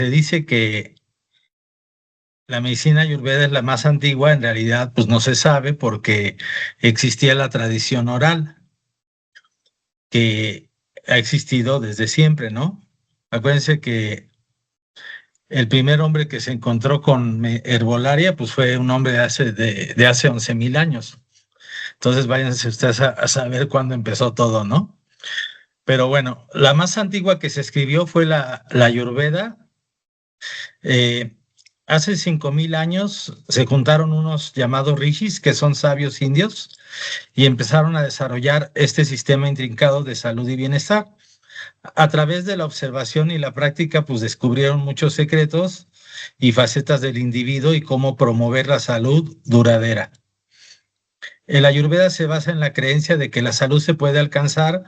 se dice que la medicina ayurveda es la más antigua, en realidad pues no se sabe porque existía la tradición oral que ha existido desde siempre, ¿no? Acuérdense que el primer hombre que se encontró con herbolaria pues fue un hombre de hace 11,000 años. Entonces váyanse ustedes a saber cuándo empezó todo, ¿no? Pero bueno, la más antigua que se escribió fue la Ayurveda. Eh, Hace 5,000 años se juntaron unos llamados rishis, que son sabios indios, y empezaron a desarrollar este sistema intrincado de salud y bienestar. A través de la observación y la práctica, pues descubrieron muchos secretos y facetas del individuo y cómo promover la salud duradera. El Ayurveda se basa en la creencia de que la salud se puede alcanzar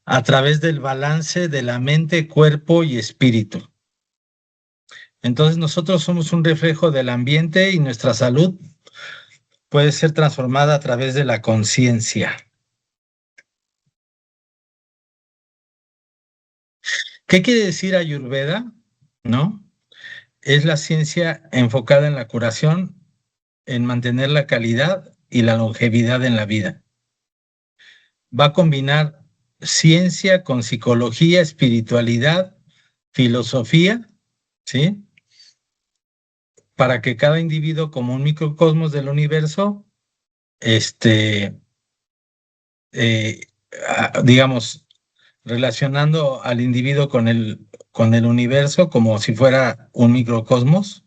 a través del balance de la mente, cuerpo y espíritu. Entonces nosotros somos un reflejo del ambiente y nuestra salud puede ser transformada a través de la conciencia. ¿Qué quiere decir Ayurveda? ¿No? Es la ciencia enfocada en la curación, en mantener la calidad y la longevidad en la vida. Va a combinar ciencia con psicología, espiritualidad, filosofía, ¿sí? Para que cada individuo, como un microcosmos del universo, este, eh, digamos, relacionando al individuo con el universo como si fuera un microcosmos.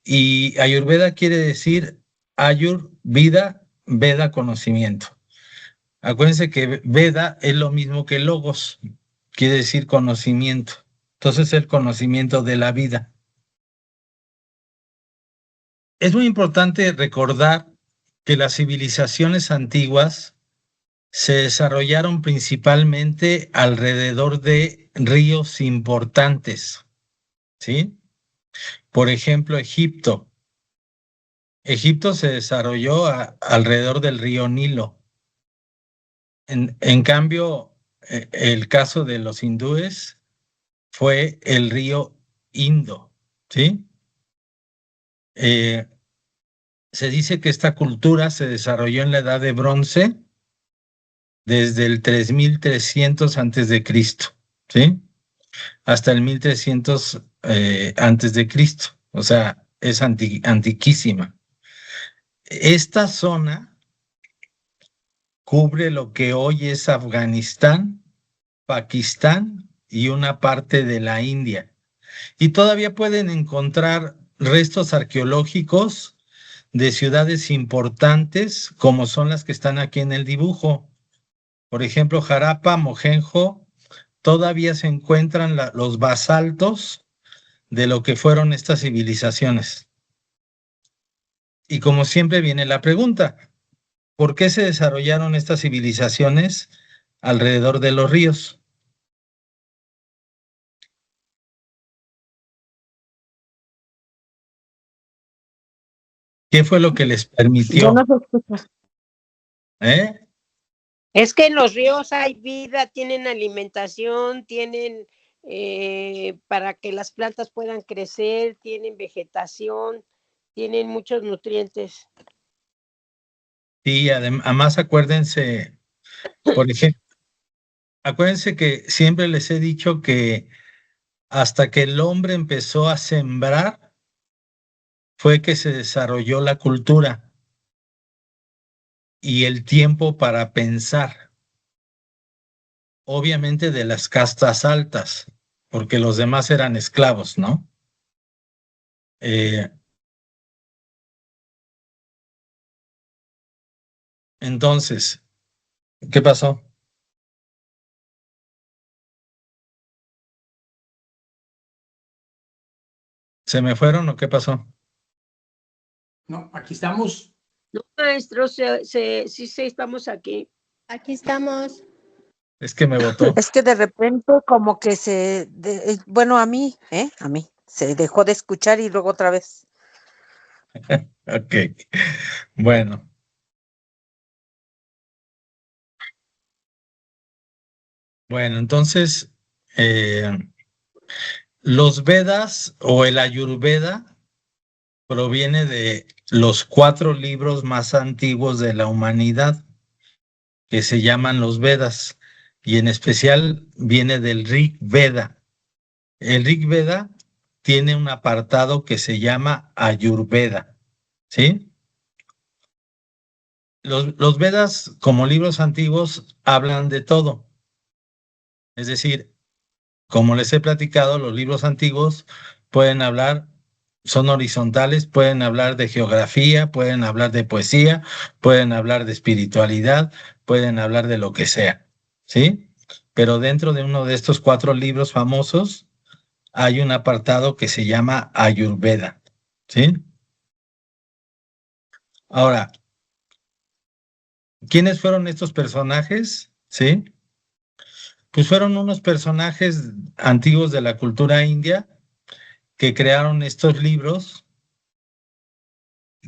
Y Ayurveda quiere decir Ayur, vida, Veda, conocimiento. Acuérdense que Veda es lo mismo que Logos, quiere decir conocimiento. Entonces, el conocimiento de la vida. Es muy importante recordar que las civilizaciones antiguas se desarrollaron principalmente alrededor de ríos importantes, ¿sí? Por ejemplo, Egipto. Egipto se desarrolló alrededor del río Nilo. En cambio, el caso de los hindúes fue el río Indo, ¿sí? Eh, Se dice que esta cultura se desarrolló en la Edad de Bronce desde el 3300 antes de Cristo, ¿sí? Hasta el 1300 antes de Cristo. O sea, es antiquísima. Esta zona cubre lo que hoy es Afganistán, Pakistán y una parte de la India. Y todavía pueden encontrar restos arqueológicos de ciudades importantes, como son las que están aquí en el dibujo. Por ejemplo, Jarapa, Mohenjo, todavía se encuentran los basaltos de lo que fueron estas civilizaciones. Y como siempre viene la pregunta, ¿por qué se desarrollaron estas civilizaciones alrededor de los ríos? ¿Qué fue lo que les Yo no permitió? te escucho. ¿Eh? Es que en los ríos hay vida, tienen alimentación, tienen para que las plantas puedan crecer, tienen vegetación, tienen muchos nutrientes. Y además acuérdense, por ejemplo, acuérdense que siempre les he dicho que hasta que el hombre empezó a sembrar fue que se desarrolló la cultura y el tiempo para pensar, obviamente de las castas altas, porque los demás eran esclavos, ¿no? Eh, entonces, ¿qué pasó? ¿Se me fueron o qué pasó? No, aquí estamos. No, maestro, sí, estamos aquí. Aquí estamos. Es que me votó. Es que de repente como que bueno, a mí, se dejó de escuchar y luego otra vez. Ok, bueno. Bueno, entonces, Los Vedas o el Ayurveda proviene de los 4 libros más antiguos de la humanidad, que se llaman los Vedas, y en especial viene del Rig Veda. El Rig Veda tiene un apartado que se llama Ayurveda, ¿sí? Los Vedas, como libros antiguos, hablan de todo. Es decir, como les he platicado, los libros antiguos pueden hablar, son horizontales, pueden hablar de geografía, pueden hablar de poesía, pueden hablar de espiritualidad, pueden hablar de lo que sea, ¿sí? Pero dentro de uno de estos 4 libros famosos hay un apartado que se llama Ayurveda, ¿sí? Ahora, ¿quiénes fueron estos personajes? ¿Sí? Pues fueron unos personajes antiguos de la cultura india que crearon estos libros,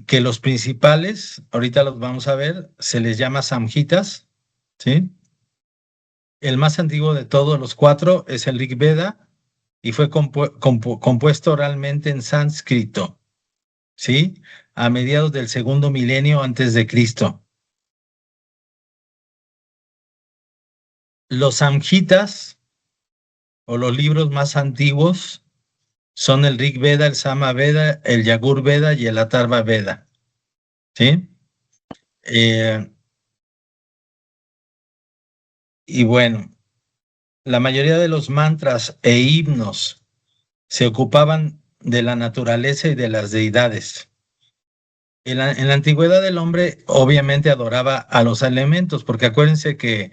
que los principales, ahorita los vamos a ver, se les llama samhitas, ¿sí? El más antiguo de todos los 4 es el Rig Veda y fue compuesto oralmente en sánscrito, ¿sí? A mediados del 2.º milenio antes de Cristo. Los samhitas, o los libros más antiguos, son el Rig Veda, el Sama Veda, el Yagur Veda y el Atharva Veda, ¿sí? Y bueno, la mayoría de los mantras e himnos se ocupaban de la naturaleza y de las deidades. En la antigüedad el hombre obviamente adoraba a los elementos, porque acuérdense que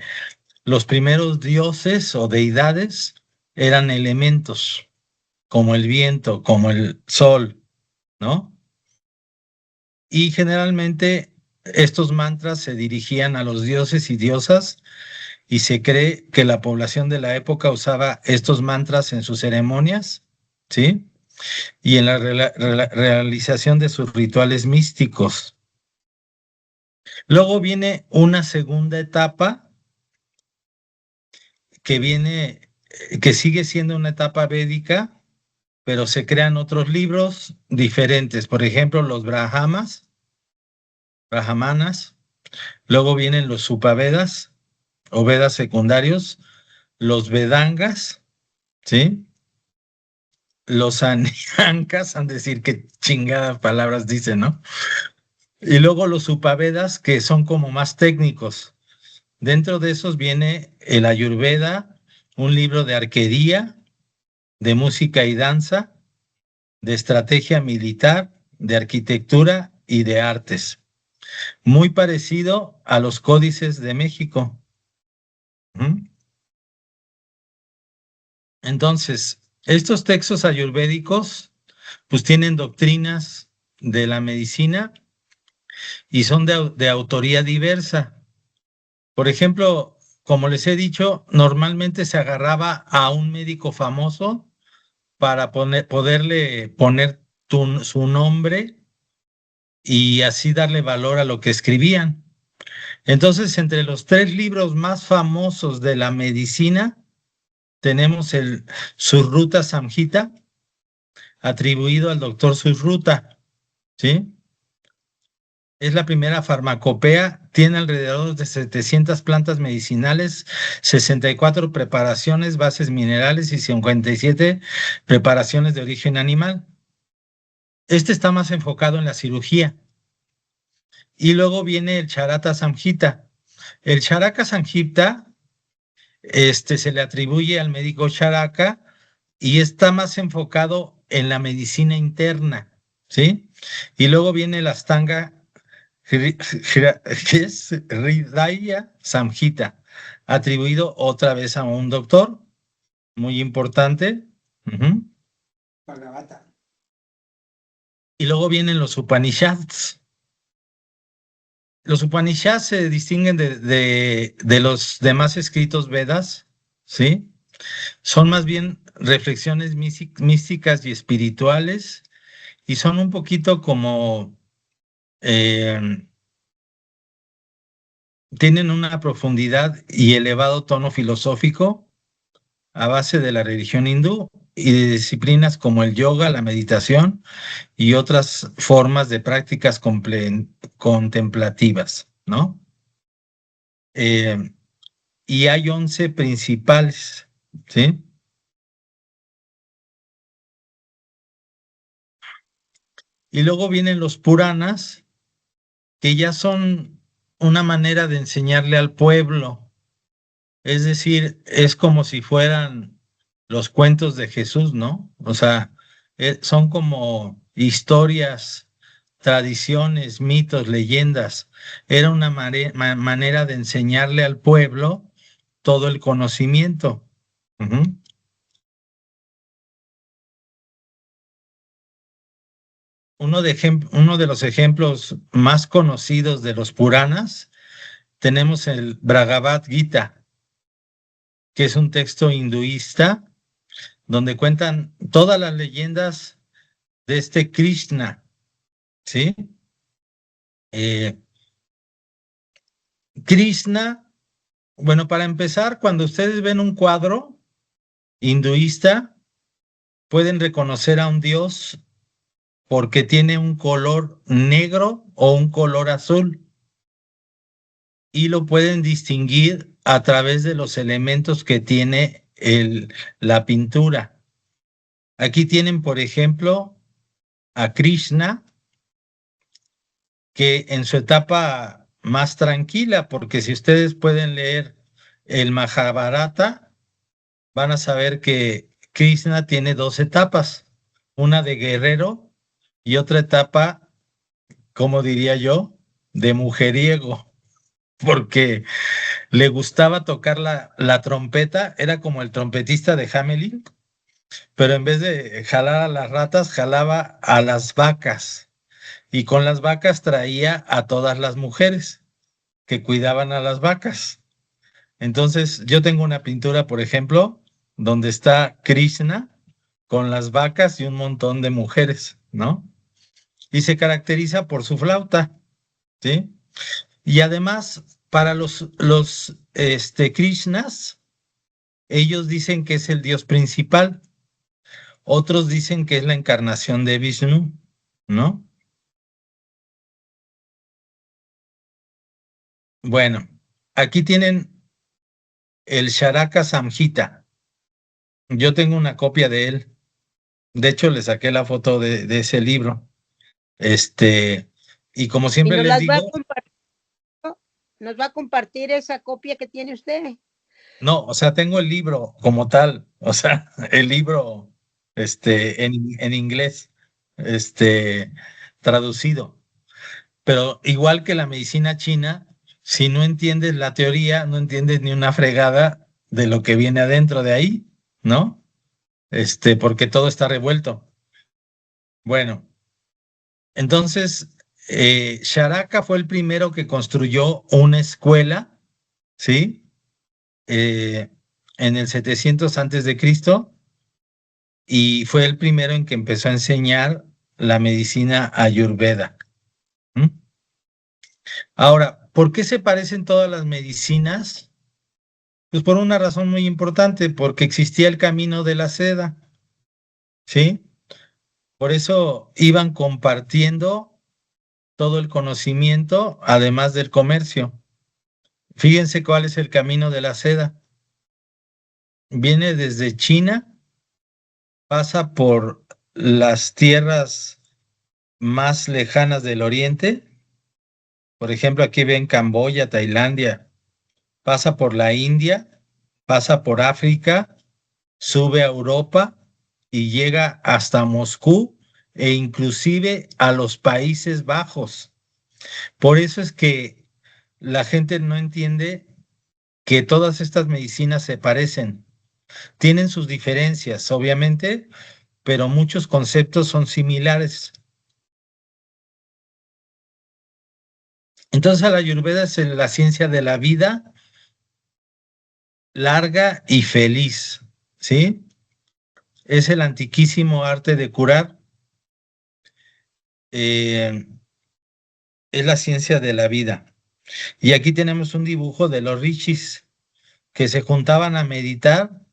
los primeros dioses o deidades eran elementos, como el viento, como el sol, ¿no? Y generalmente estos mantras se dirigían a los dioses y diosas, y se cree que la población de la época usaba estos mantras en sus ceremonias, ¿sí? Y en la realización de sus rituales místicos. Luego viene una segunda etapa que sigue siendo una etapa védica, pero se crean otros libros diferentes. Por ejemplo, los brahmanas. Luego vienen los Supavedas o Vedas secundarios, los Vedangas, ¿sí? Los Aniankas, han de decir qué chingadas palabras dicen, ¿no? Y luego los Supavedas, que son como más técnicos. Dentro de esos viene el Ayurveda, un libro de arquería, de música y danza, de estrategia militar, de arquitectura y de artes. Muy parecido a los códices de México. ¿Mm? Entonces, estos textos ayurvédicos pues tienen doctrinas de la medicina y son de autoría diversa. Por ejemplo, como les he dicho, normalmente se agarraba a un médico famoso para poderle poner su nombre y así darle valor a lo que escribían. Entonces, entre los 3 libros más famosos de la medicina, tenemos el Surruta Samhita, atribuido al doctor Surruta, ¿sí? Es la primera farmacopea, tiene alrededor de 700 plantas medicinales, 64 preparaciones, bases minerales y 57 preparaciones de origen animal. Este está más enfocado en la cirugía. Y luego viene el Charaka Samhita. El Charaka Samhita se le atribuye al médico Charaka y está más enfocado en la medicina interna, ¿sí? Y luego viene el Astanga que es Hridaya Samhita, atribuido otra vez a un doctor, muy importante. Bhagavata. Y luego vienen los Upanishads. Los Upanishads se distinguen de los demás escritos Vedas, ¿sí? Son más bien reflexiones místicas y espirituales, y son un poquito como tienen una profundidad y elevado tono filosófico a base de la religión hindú y de disciplinas como el yoga, la meditación y otras formas de prácticas contemplativas, ¿no? Eh, y hay 11 principales, ¿sí? Y luego vienen los Puranas, que ya son una manera de enseñarle al pueblo. Es decir, es como si fueran los cuentos de Jesús, ¿no? O sea, son como historias, tradiciones, mitos, leyendas. Era una manera de enseñarle al pueblo todo el conocimiento. Ujú. Uno de los ejemplos más conocidos de los Puranas, tenemos el Bhagavad Gita, que es un texto hinduista donde cuentan todas las leyendas de este Krishna, ¿sí? Eh, Krishna, bueno, para empezar, cuando ustedes ven un cuadro hinduista, pueden reconocer a un dios porque tiene un color negro o un color azul y lo pueden distinguir a través de los elementos que tiene la pintura. Aquí tienen, por ejemplo, a Krishna, que en su etapa más tranquila, porque si ustedes pueden leer el Mahabharata, van a saber que Krishna tiene dos etapas, una de guerrero y otra etapa, como diría yo, de mujeriego, porque le gustaba tocar la trompeta, era como el trompetista de Hamelin, pero en vez de jalar a las ratas, jalaba a las vacas y con las vacas traía a todas las mujeres que cuidaban a las vacas. Entonces, yo tengo una pintura, por ejemplo, donde está Krishna con las vacas y un montón de mujeres, ¿no? Y se caracteriza por su flauta, ¿sí? Y además, para los Krishnas, ellos dicen que es el dios principal, otros dicen que es la encarnación de Vishnu, ¿no? Bueno, aquí tienen el Charaka Samhita. Yo tengo una copia de él. De hecho, le saqué la foto de ese libro. Este, y como Y siempre nos les las va a digo, compartir, nos va a compartir esa copia que tiene usted. no, o sea, tengo el libro como tal, o sea, el libro, en inglés, este, traducido. Pero igual que la medicina china, si no entiendes la teoría, no entiendes ni una fregada de lo que viene adentro de ahí, ¿no? Porque todo está revuelto. Bueno, entonces, Sharaka fue el primero que construyó una escuela, ¿sí? Eh, en el 700 antes de Cristo y fue el primero en que empezó a enseñar la medicina ayurveda. ¿Mm? Ahora, ¿por qué se parecen todas las medicinas? Pues por una razón muy importante, porque existía el camino de la seda, ¿sí? Por eso iban compartiendo todo el conocimiento, además del comercio. Fíjense cuál es el camino de la seda. Viene desde China, pasa por las tierras más lejanas del oriente. Por ejemplo, aquí ven Camboya, Tailandia, pasa por la India, pasa por África, sube a Europa y llega hasta Moscú e inclusive a los Países Bajos. Por eso es que la gente no entiende que todas estas medicinas se parecen. Tienen sus diferencias, obviamente, pero muchos conceptos son similares. Entonces, la Ayurveda es la ciencia de la vida larga y feliz, ¿sí? Es el antiquísimo arte de curar, eh, es la ciencia de la vida. Y aquí tenemos un dibujo de los rishis que se juntaban a meditar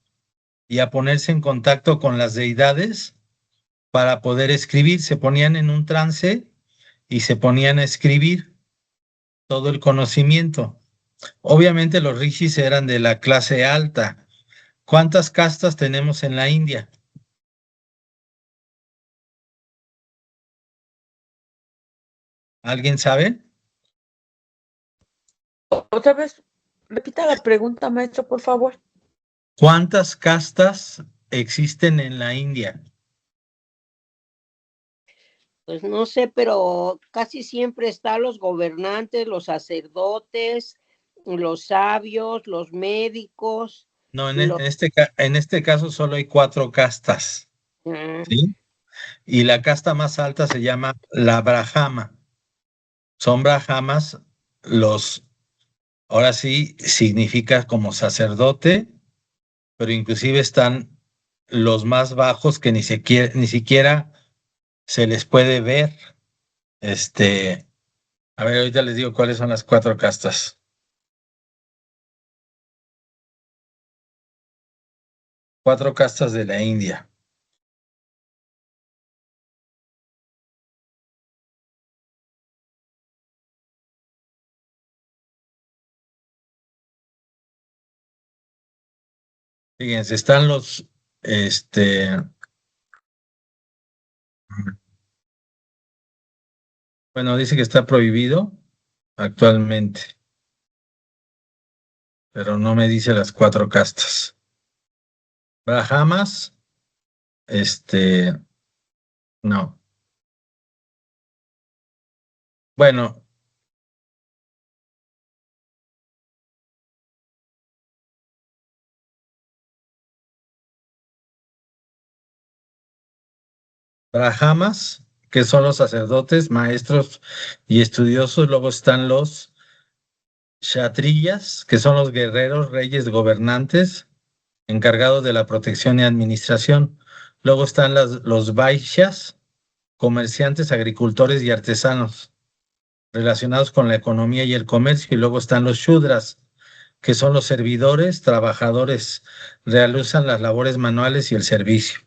y a ponerse en contacto con las deidades para poder escribir. Se ponían en un trance y se ponían a escribir todo el conocimiento. Obviamente los rishis eran de la clase alta. ¿Cuántas castas tenemos en la India? ¿Alguien sabe? Otra vez, repita la pregunta, maestro, por favor. ¿Cuántas castas existen en la India? Pues no sé, pero casi siempre están los gobernantes, los sacerdotes, los sabios, los médicos. No, Los... en este caso solo hay 4 castas, ¿sí? Y la casta más alta se llama la Brahma. Son Brahmas, ahora sí significa como sacerdote, pero inclusive están los más bajos que ni siquiera se les puede ver. A ver, ahorita les digo cuáles son las 4 castas. 4 castas de la India. Fíjense, están bueno, dice que está prohibido actualmente, pero no me dice las 4 castas. Brahmas, no. Bueno, Brahmas, que son los sacerdotes, maestros y estudiosos. Luego están los Kshatriyas, que son los guerreros, reyes, gobernantes, encargados de la protección y administración. Luego están los Vaishyas, comerciantes, agricultores y artesanos, relacionados con la economía y el comercio. Y luego están los Shudras, que son los servidores, trabajadores, realizan las labores manuales y el servicio.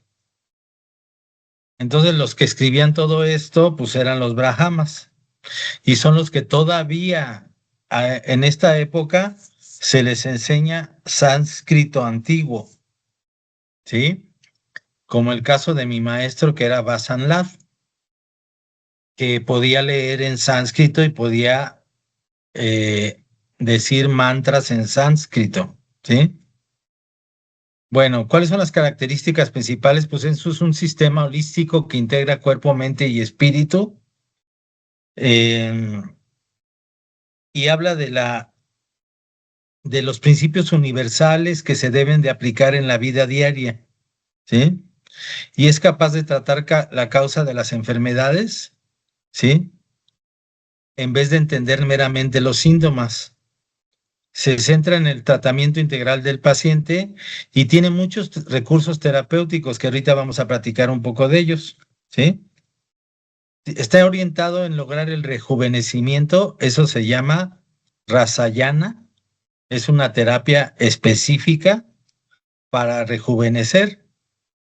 Entonces los que escribían todo esto, pues eran los Brahmas, y son los que todavía en esta época se les enseña sánscrito antiguo, ¿sí? Como el caso de mi maestro que era Vasanlad, que podía leer en sánscrito y podía decir mantras en sánscrito, ¿sí? Bueno, ¿cuáles son las características principales? Pues eso es un sistema holístico que integra cuerpo, mente y espíritu, y habla de los principios universales que se deben de aplicar en la vida diaria, ¿sí? Y es capaz de tratar la causa de las enfermedades, ¿sí? En vez de entender meramente los síntomas. Se centra en el tratamiento integral del paciente y tiene muchos recursos terapéuticos que ahorita vamos a platicar un poco de ellos, ¿sí? Está orientado en lograr el rejuvenecimiento, eso se llama Rasayana, es una terapia específica para rejuvenecer,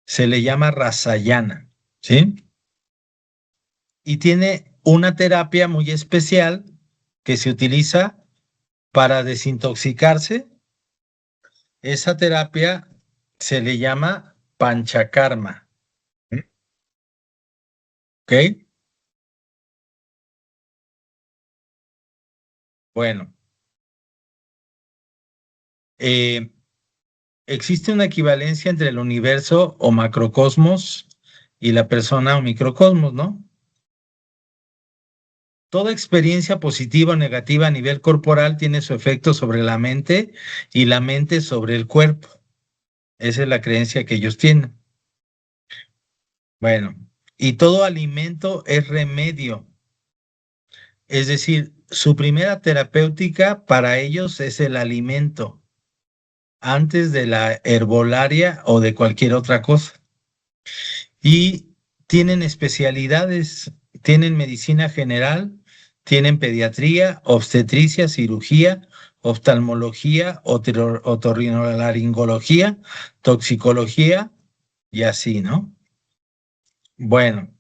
se le llama Rasayana, ¿sí? Y tiene una terapia muy especial que se utiliza para desintoxicarse. Esa terapia se le llama Panchakarma, ¿ok? Bueno, eh, existe una equivalencia entre el universo o macrocosmos y la persona o microcosmos, ¿no? Toda experiencia positiva o negativa a nivel corporal tiene su efecto sobre la mente y la mente sobre el cuerpo. Esa es la creencia que ellos tienen. Bueno, y todo alimento es remedio. Es decir, su primera terapéutica para ellos es el alimento, antes de la herbolaria o de cualquier otra cosa. Y tienen especialidades, tienen medicina general, tienen pediatría, obstetricia, cirugía, oftalmología, otorrinolaringología, toxicología y así, ¿no? Bueno,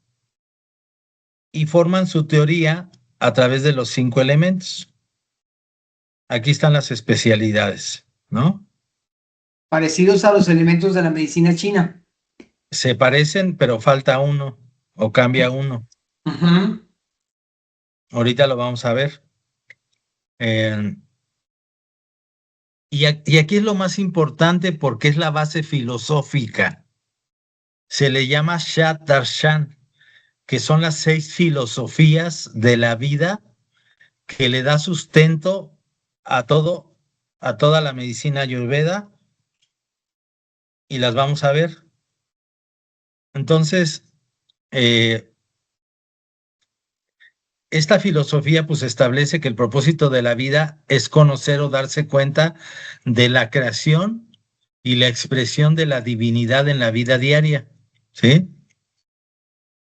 y forman su teoría a través de los 5 elementos. Aquí están las especialidades, ¿no? Parecidos a los elementos de la medicina china. Se parecen, pero falta uno o cambia uno. Ujú. Ahorita lo vamos a ver. Y aquí es lo más importante porque es la base filosófica. Se le llama Shat Darshan, que son las 6 filosofías de la vida que le da sustento a todo, a toda la medicina ayurveda, y las vamos a ver. Entonces, esta filosofía pues establece que el propósito de la vida es conocer o darse cuenta de la creación y la expresión de la divinidad en la vida diaria, ¿sí?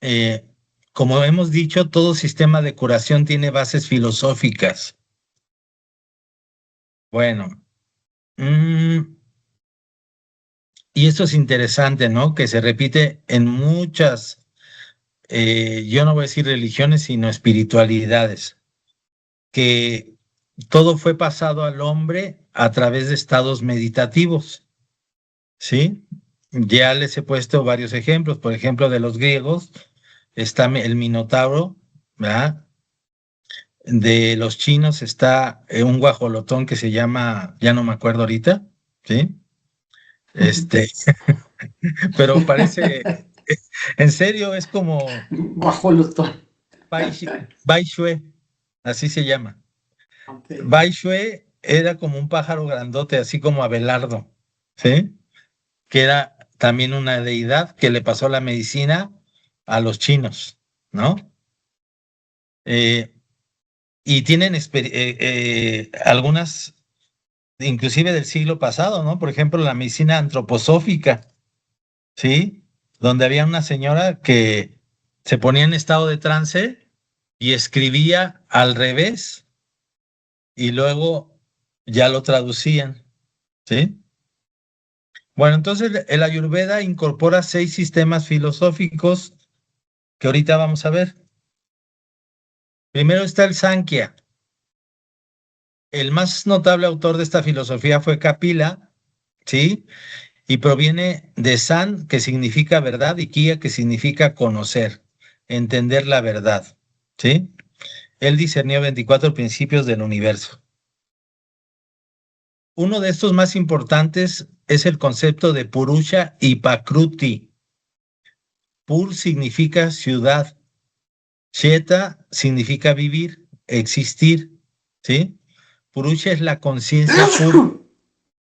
Eh, como hemos dicho, todo sistema de curación tiene bases filosóficas. Bueno, y esto es interesante, ¿no? Que se repite en muchas, yo no voy a decir religiones, sino espiritualidades, que todo fue pasado al hombre a través de estados meditativos, ¿sí? Ya les he puesto varios ejemplos, por ejemplo, de los griegos está el Minotauro, ¿verdad? De los chinos está un guajolotón que se llama, ya no me acuerdo ahorita, ¿sí? Este, pero parece, en serio, es como Guajolotón. Bai Shue, así se llama. Okay. Bai Shue era como un pájaro grandote, así como Abelardo, ¿sí? Que era también una deidad que le pasó la medicina a los chinos, ¿no? Eh, y tienen algunas, inclusive del siglo pasado, ¿no? Por ejemplo, la medicina antroposófica, ¿sí? Donde había una señora que se ponía en estado de trance y escribía al revés y luego ya lo traducían, ¿sí? Bueno, entonces el Ayurveda incorpora 6 sistemas filosóficos que ahorita vamos a ver. Primero está el Sankhya. El más notable autor de esta filosofía fue Kapila, ¿sí? Y proviene de San, que significa verdad, y Kya, que significa conocer, entender la verdad, ¿sí? Él discernió 24 principios del universo. Uno de estos más importantes es el concepto de Purusha y Prakruti. Pur significa ciudad, Sheta significa vivir, existir, ¿sí? Purusha es la conciencia pura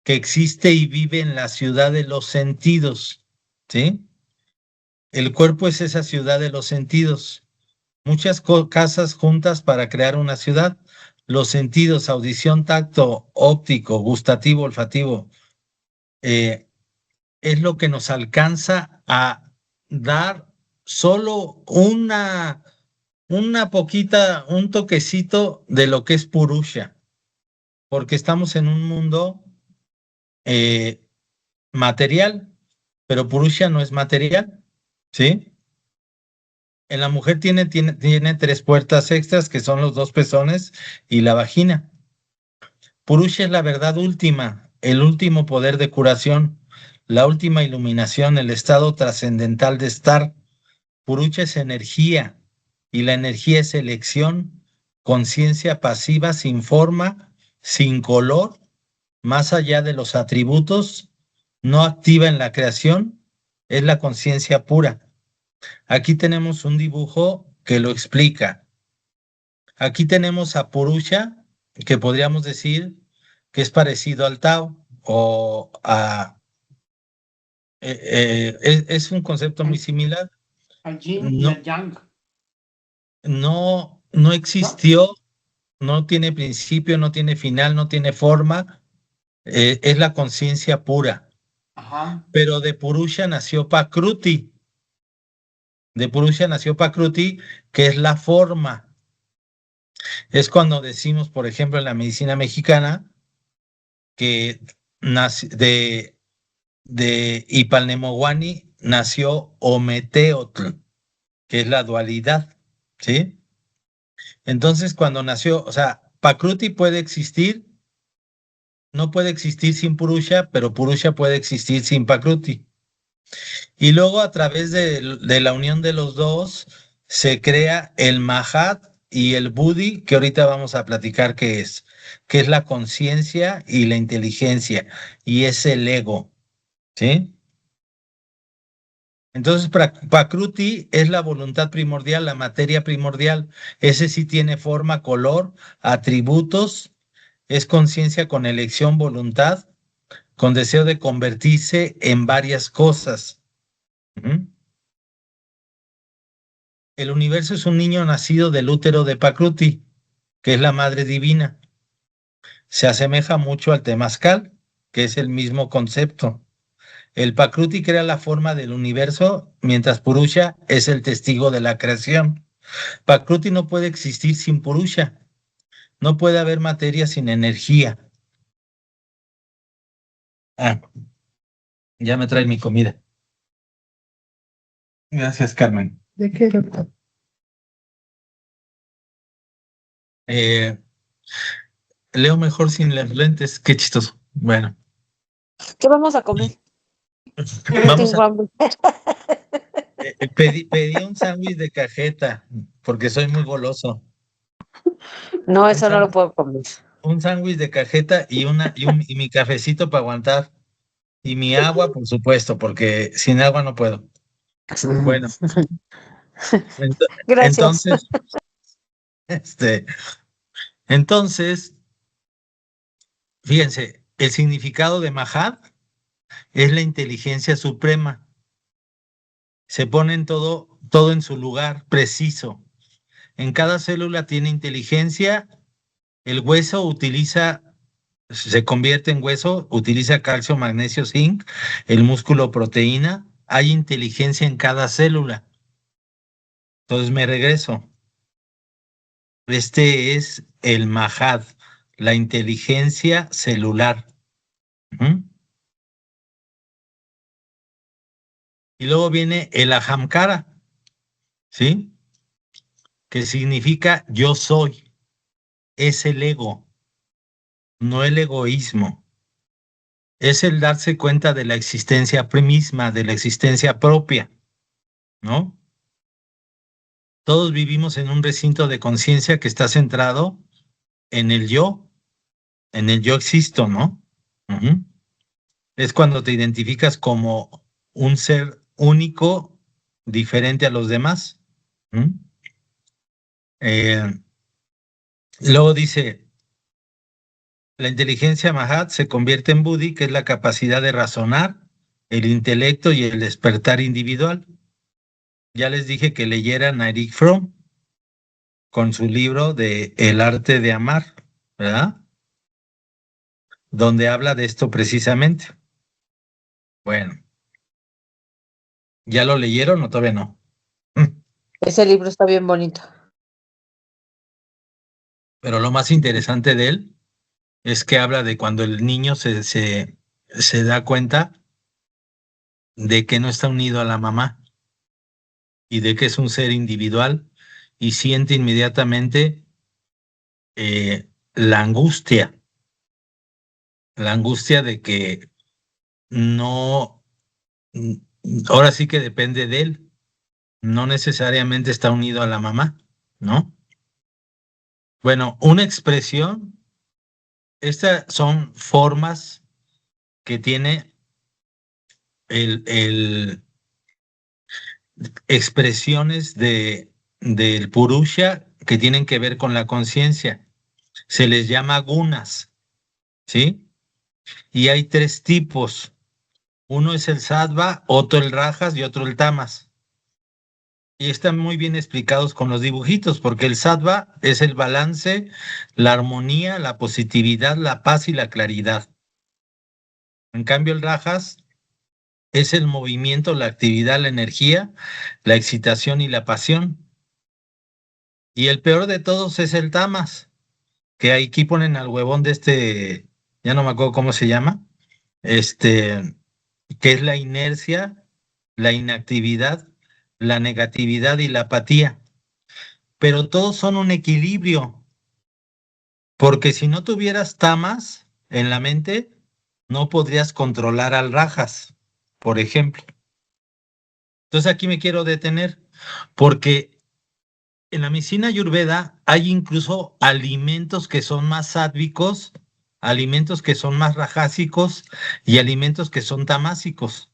que existe y vive en la ciudad de los sentidos, ¿sí? El cuerpo es esa ciudad de los sentidos. Muchas casas juntas para crear una ciudad. Los sentidos, audición, tacto, óptico, gustativo, olfativo, eh, es lo que nos alcanza a dar solo una poquita, un toquecito de lo que es Purusha, porque estamos en un mundo eh, material, pero Purusha no es material, ¿sí? En la mujer tiene 3 puertas extras, que son los 2 pezones y la vagina. Purusha es la verdad última, el último poder de curación, la última iluminación, el estado trascendental de estar. Purusha es energía y la energía es elección, conciencia pasiva sin forma, sin color, más allá de los atributos, no activa en la creación, es la conciencia pura. Aquí tenemos un dibujo que lo explica. Aquí tenemos a Purusha, que podríamos decir que es parecido al Tao o a... es un concepto muy similar. Al yin y No, al yang. no existió, no tiene principio, no tiene final, no tiene forma, es la conciencia pura. Ajá. Pero de Purusha nació Prakruti. De Purusha nació Prakruti, que es la forma. Es cuando decimos, por ejemplo, en la medicina mexicana, que de Ipalnemohuani nació Ometeotl, que es la dualidad, ¿sí? Entonces, cuando nació, o sea, Pakruti puede existir, no puede existir sin Purusha, pero Purusha puede existir sin Pakruti. Y luego, a través de la unión de los dos, se crea el Mahat y el Buddhi, que ahorita vamos a platicar que es la conciencia y la inteligencia, y es el ego, ¿sí? Entonces, Prakruti es la voluntad primordial, la materia primordial. Ese sí tiene forma, color, atributos, es conciencia con elección, voluntad, con deseo de convertirse en varias cosas. Ujú. El universo es un niño nacido del útero de Prakruti, que es la madre divina. Se asemeja mucho al temazcal, que es el mismo concepto. El Prakruti crea la forma del universo, mientras Purusha es el testigo de la creación. Prakruti no puede existir sin Purusha. No puede haber materia sin energía. Ah, ya me trae mi comida. Gracias, Carmen. ¿De qué, doctor? Eh, leo mejor sin las lentes. Qué chistoso. Bueno, ¿Qué vamos a comer? Yo vamos a... tengo hambre. pedí un sándwich de cajeta porque soy muy goloso. No, Un eso no lo sándwich puedo comer. un sándwich de cajeta y mi cafecito para aguantar. Y mi agua, por supuesto, porque sin agua no puedo. Bueno, Gracias. entonces, este, entonces, fíjense, el significado de Mahad es la inteligencia suprema. Se pone en todo en su lugar preciso. En cada célula tiene inteligencia. El hueso se convierte en hueso, utiliza calcio, magnesio, zinc, el músculo, proteína. Hay inteligencia en cada célula. Entonces me regreso. Este es el Mahad, la inteligencia celular. ¿Mm? Y luego viene el Ahamkara, ¿sí? Que significa yo soy. Es el ego, no el egoísmo. Es el darse cuenta de la existencia misma, de la existencia propia, ¿no? Todos vivimos en un recinto de conciencia que está centrado en el yo existo, ¿no? Ujú. Es cuando te identificas como un ser único, diferente a los demás. ¿Mm? Eh, luego dice, la inteligencia Mahat se convierte en Buddhi, que es la capacidad de razonar, el intelecto y el despertar individual. Ya les dije que leyeran a Eric Fromm con su libro de El arte de amar, ¿verdad? Donde habla de esto precisamente. Bueno, ¿ya lo leyeron o todavía no? Ese libro está bien bonito. Pero lo más interesante de él es que habla de cuando el niño se da cuenta de que no está unido a la mamá y de que es un ser individual y siente inmediatamente la la angustia de que no, mm, ahora sí que depende de él, no necesariamente está unido a la mamá, ¿no? Bueno, una expresión, estas son formas que tiene el expresiones del Purusha que tienen que ver con la conciencia. Se les llama gunas, ¿sí? Y hay tres tipos. Uno es el sattva, otro el rajas y otro el tamas. Y están muy bien explicados con los dibujitos, porque el sattva es el balance, la armonía, la positividad, la paz y la claridad. En cambio, el rajas es el movimiento, la actividad, la energía, la excitación y la pasión. Y el peor de todos es el tamas, que aquí ponen al huevón de ya no me acuerdo cómo se llama, este, que es la inercia, la inactividad, la negatividad y la apatía. Pero todos son un equilibrio, porque si no tuvieras tamas en la mente, no podrías controlar al rajas, por ejemplo. Entonces aquí me quiero detener, porque en la medicina ayurveda hay incluso alimentos que son más sádvicos, alimentos que son más rajásicos y alimentos que son tamásicos,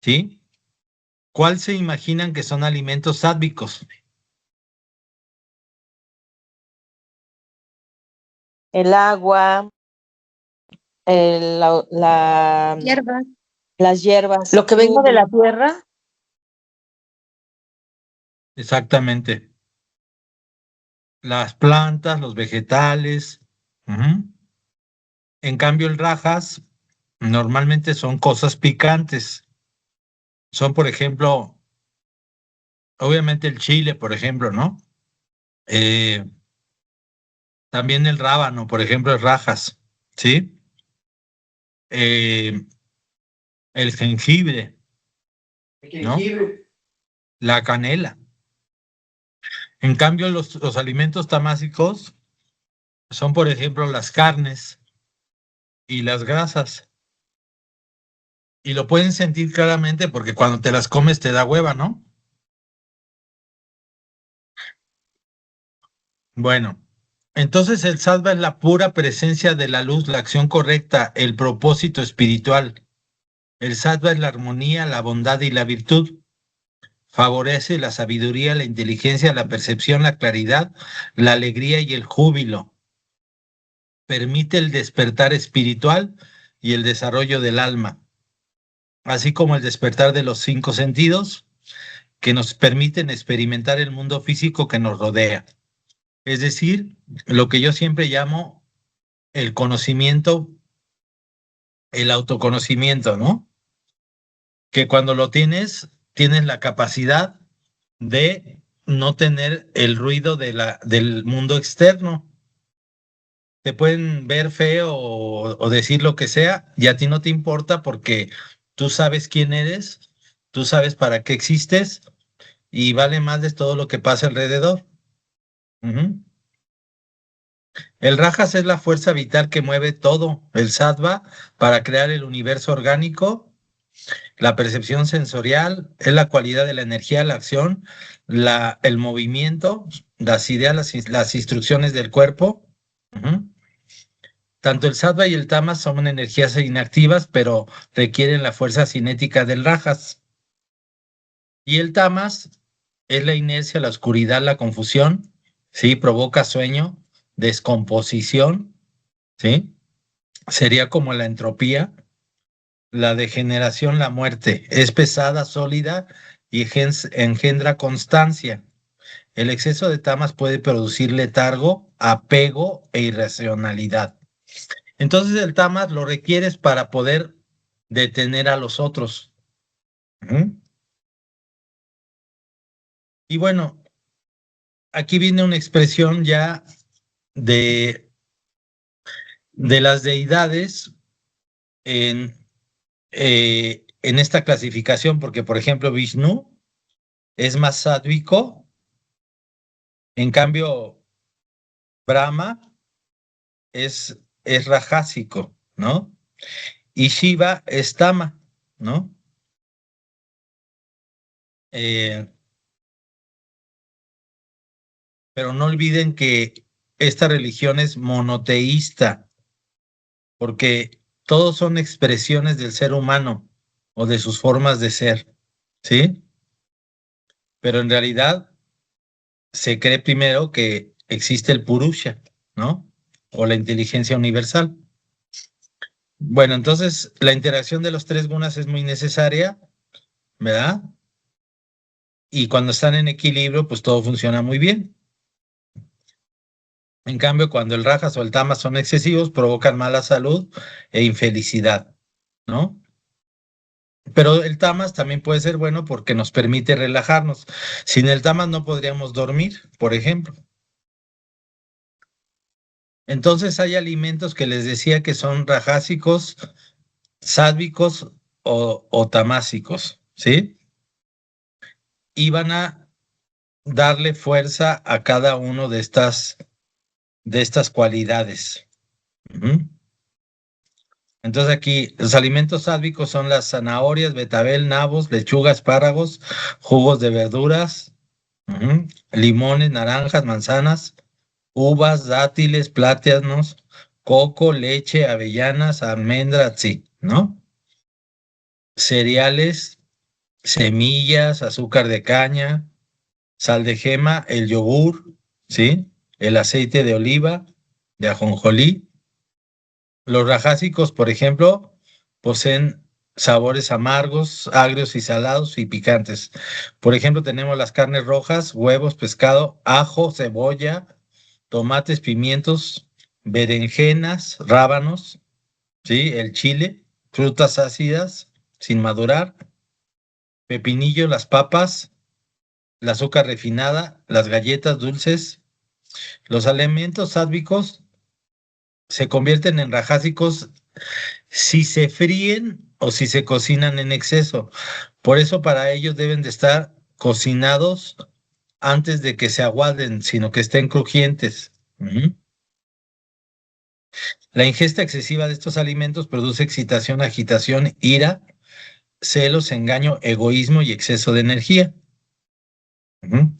¿sí? ¿Cuál se imaginan que son alimentos sádvicos? El agua, Hierbas. las hierbas. Lo que venga de la tierra. Exactamente. Las plantas, los vegetales. Ujú. En cambio, el rajas normalmente son cosas picantes. Son, por ejemplo, obviamente el chile, por ejemplo, ¿no? Eh, También el rábano, por ejemplo, es rajas, ¿sí? Eh, el jengibre, El ¿no? jengibre. La canela. En cambio, los alimentos tamásicos son, por ejemplo, las carnes y las grasas. Y lo pueden sentir claramente porque cuando te las comes te da hueva, ¿no? Bueno, entonces el sattva es la pura presencia de la luz, la acción correcta, el propósito espiritual. El sattva es la armonía, la bondad y la virtud. Favorece la sabiduría, la inteligencia, la percepción, la claridad, la alegría y el júbilo. Permite el despertar espiritual y el desarrollo del alma, así como el despertar de los cinco sentidos que nos permiten experimentar el mundo físico que nos rodea. Es decir, lo que yo siempre llamo el conocimiento, el autoconocimiento, ¿no? Que cuando lo tienes la capacidad de no tener el ruido del mundo externo. Te pueden ver feo o decir lo que sea, y a ti no te importa porque tú sabes quién eres, tú sabes para qué existes y vale más de todo lo que pasa alrededor. Ujú. El Rajas es la fuerza vital que mueve todo el Sattva para crear el universo orgánico. La percepción sensorial es la cualidad de la energía, la acción, el movimiento, las ideas, las instrucciones del cuerpo. Ujú. Tanto el sattva y el tamas son energías inactivas, pero requieren la fuerza cinética del rajas. Y el tamas es la inercia, la oscuridad, la confusión, ¿sí? Provoca sueño, descomposición, ¿sí? Sería como la entropía, la degeneración, la muerte. Es pesada, sólida y engendra constancia. El exceso de tamas puede producir letargo, apego e irracionalidad. Entonces el tamas lo requieres para poder detener a los otros. Ujú. Y bueno, aquí viene una expresión ya de, de las deidades en, en esta clasificación, porque por ejemplo Vishnu es más sádvico, en cambio Brahma es rajásico, ¿no? Y Shiva es tama, ¿no? Eh, pero no olviden que esta religión es monoteísta, porque todos son expresiones del ser humano o de sus formas de ser, ¿sí? Pero en realidad se cree primero que existe el Purusha, ¿no? O la inteligencia universal. Bueno, entonces la interacción de los tres gunas es muy necesaria, ¿verdad? Y cuando están en equilibrio, pues todo funciona muy bien. En cambio, cuando el rajas o el tamas son excesivos, provocan mala salud e infelicidad, ¿no? Pero el tamas también puede ser bueno porque nos permite relajarnos. Sin el tamas no podríamos dormir, por ejemplo. Entonces hay alimentos que les decía que son rajásicos, sádvicos o tamásicos, ¿sí? Y van a darle fuerza a cada uno de estas cualidades. Ujú. Entonces aquí los alimentos sádvicos son las zanahorias, betabel, nabos, lechuga, espárragos, jugos de verduras, limones, naranjas, manzanas, uvas, dátiles, plátanos, coco, leche, avellanas, almendras, sí, ¿no? Cereales, semillas, azúcar de caña, sal de gema, el yogur, ¿sí? El aceite de oliva, de ajonjolí. Los rajásicos, por ejemplo, poseen sabores amargos, agrios y salados y picantes. Por ejemplo, tenemos las carnes rojas, huevos, pescado, ajo, cebolla, tomates, pimientos, berenjenas, rábanos, ¿sí? El chile, frutas ácidas sin madurar, pepinillo, las papas, el azúcar refinada, las galletas dulces. Los alimentos sádvicos se convierten en rajásicos si se fríen o si se cocinan en exceso. Por eso para ellos deben de estar cocinados antes de que se aguaden, sino que estén crujientes. Ujú. La ingesta excesiva de estos alimentos produce excitación, agitación, ira, celos, engaño, egoísmo y exceso de energía. Ujú.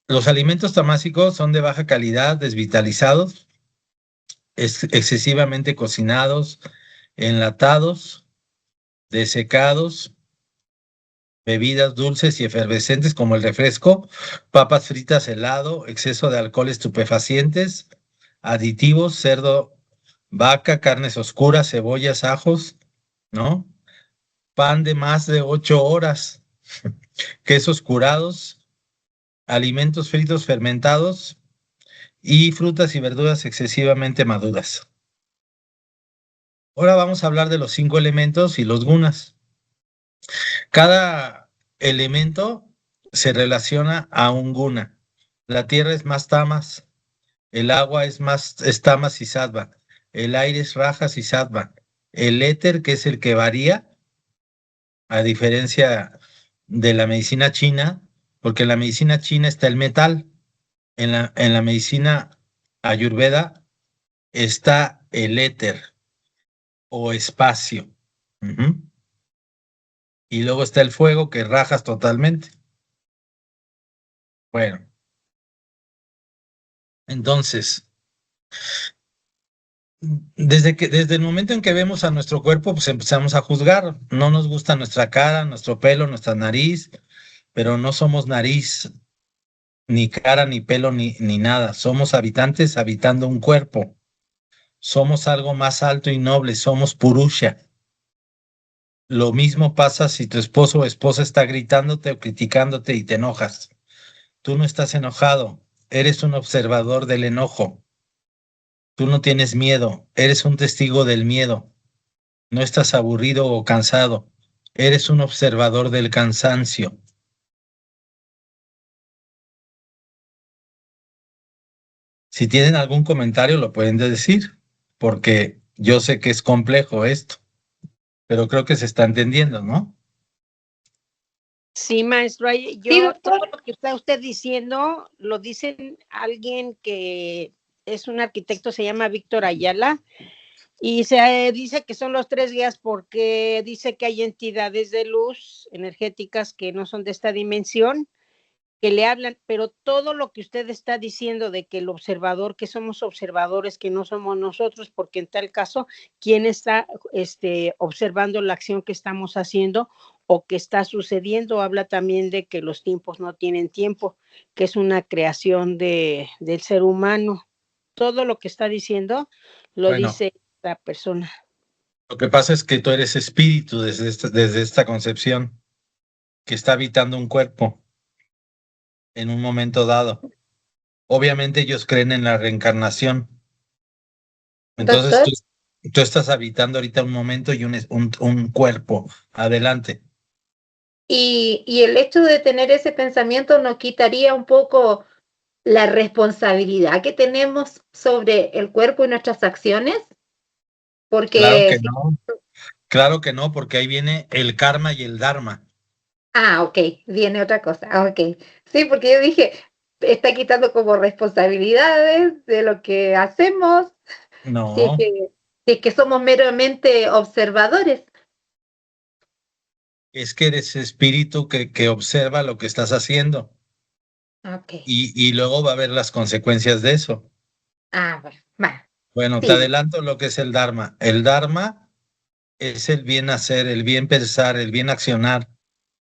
Los alimentos tamásicos son de baja calidad, desvitalizados, excesivamente cocinados, enlatados, desecados, bebidas dulces y efervescentes como el refresco, papas fritas, helado, exceso de alcohol, estupefacientes, aditivos, cerdo, vaca, carnes oscuras, cebollas, ajos, ¿no? Pan de más de 8 horas, quesos curados, alimentos fritos fermentados y frutas y verduras excesivamente maduras. Ahora vamos a hablar de los 5 elementos y los gunas. Cada elemento se relaciona a un guna. La tierra es más tamas, el agua es tamas y sattva, el aire es rajas y sattva, el éter, que es el que varía, a diferencia de la medicina china, porque en la medicina china está el metal, en la medicina ayurveda está el éter o espacio. Ujú. Y luego está el fuego que rajas totalmente. Bueno, entonces, desde el momento en que vemos a nuestro cuerpo, pues empezamos a juzgar. No nos gusta nuestra cara, nuestro pelo, nuestra nariz, pero no somos nariz, ni cara, ni pelo, ni nada. Somos habitantes habitando un cuerpo. Somos algo más alto y noble, somos Purusha. Lo mismo pasa si tu esposo o esposa está gritándote o criticándote y te enojas. Tú no estás enojado, eres un observador del enojo. Tú no tienes miedo, eres un testigo del miedo. No estás aburrido o cansado, eres un observador del cansancio. Si tienen algún comentario, lo pueden decir, porque yo sé que es complejo esto, pero creo que se está entendiendo, ¿no? Sí, maestro, Sí, yo todo doctor. lo que está usted diciendo lo dicen alguien que es un arquitecto, se llama Víctor Ayala, y se dice que son los 3 guías porque dice que hay entidades de luz energéticas que no son de esta dimensión, que le hablan, pero todo lo que usted está diciendo de que el observador, que somos observadores, que no somos nosotros, porque en tal caso, ¿quién está observando la acción que estamos haciendo o que está sucediendo? Habla también de que los tiempos no tienen tiempo, que es una creación del ser humano. Todo lo que está diciendo lo Bueno, dice la persona. lo que pasa es que tú eres espíritu desde esta concepción que está habitando un cuerpo en un momento dado. Obviamente ellos creen en la reencarnación. Entonces doctor. tú estás habitando ahorita un momento y un cuerpo. Adelante. Y el hecho de tener ese pensamiento nos quitaría un poco la responsabilidad que tenemos sobre el cuerpo y nuestras acciones, Claro que porque no, claro que no, porque ahí viene el karma y el dharma. ok, viene otra cosa, ok. Sí, porque yo dije, está quitando como responsabilidades de lo que hacemos, si es No, que, si es que somos meramente observadores. es que eres espíritu que observa lo que estás haciendo Ok, y luego va a ver las consecuencias de eso. bueno, va, Bueno, te sí, adelanto lo que es el dharma. El dharma es el bien hacer, el bien pensar, el bien accionar,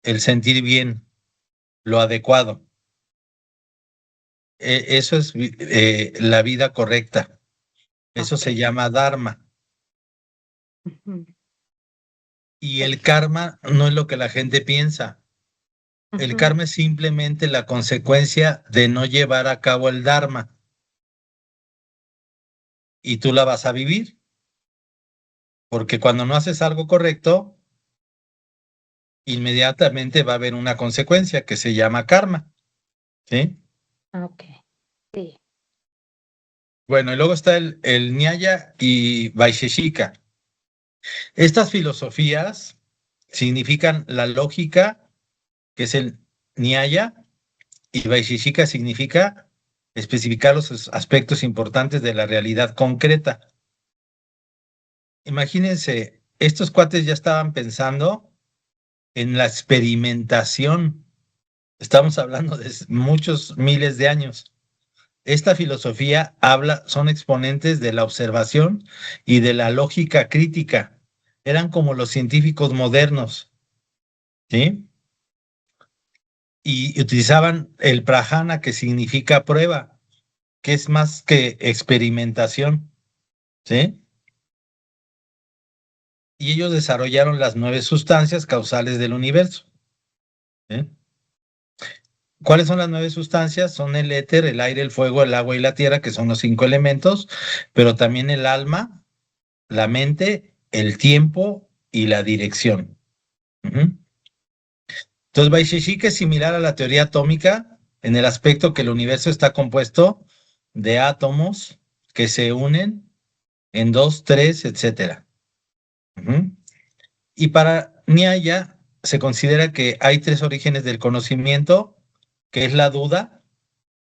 el sentir bien, lo adecuado. Eso es la vida correcta. Eso ok. se llama dharma. Ujú, Y el perfecto. karma no es lo que la gente piensa. El Ujú, karma es simplemente la consecuencia de no llevar a cabo el dharma y tú la vas a vivir, porque cuando no haces algo correcto, inmediatamente va a haber una consecuencia que se llama karma, ¿sí? ok, sí. Bueno, y luego está el Nyaya y Vaisheshika. Estas filosofías significan la lógica, que es el Nyaya, y Vaisheshika significa especificar los aspectos importantes de la realidad concreta. Imagínense, estos cuates ya estaban pensando en la experimentación. Estamos hablando de muchos miles de años. Esta filosofía habla, son exponentes de la observación y de la lógica crítica. Eran como los científicos modernos, ¿sí? Y utilizaban el prajana, que significa prueba, que es más que experimentación, ¿sí? Y ellos desarrollaron las 9 sustancias causales del universo, ¿sí? ¿Cuáles son las 9 sustancias? Son el éter, el aire, el fuego, el agua y la tierra, que son los 5 elementos, pero también el alma, la mente, el tiempo y la dirección. Ujú. Entonces, Vaisheshika es similar a la teoría atómica en el aspecto que el universo está compuesto de átomos que se unen en dos, tres, etcétera. Ujú. Y para Nyaya se considera que hay 3 orígenes del conocimiento, que es la duda,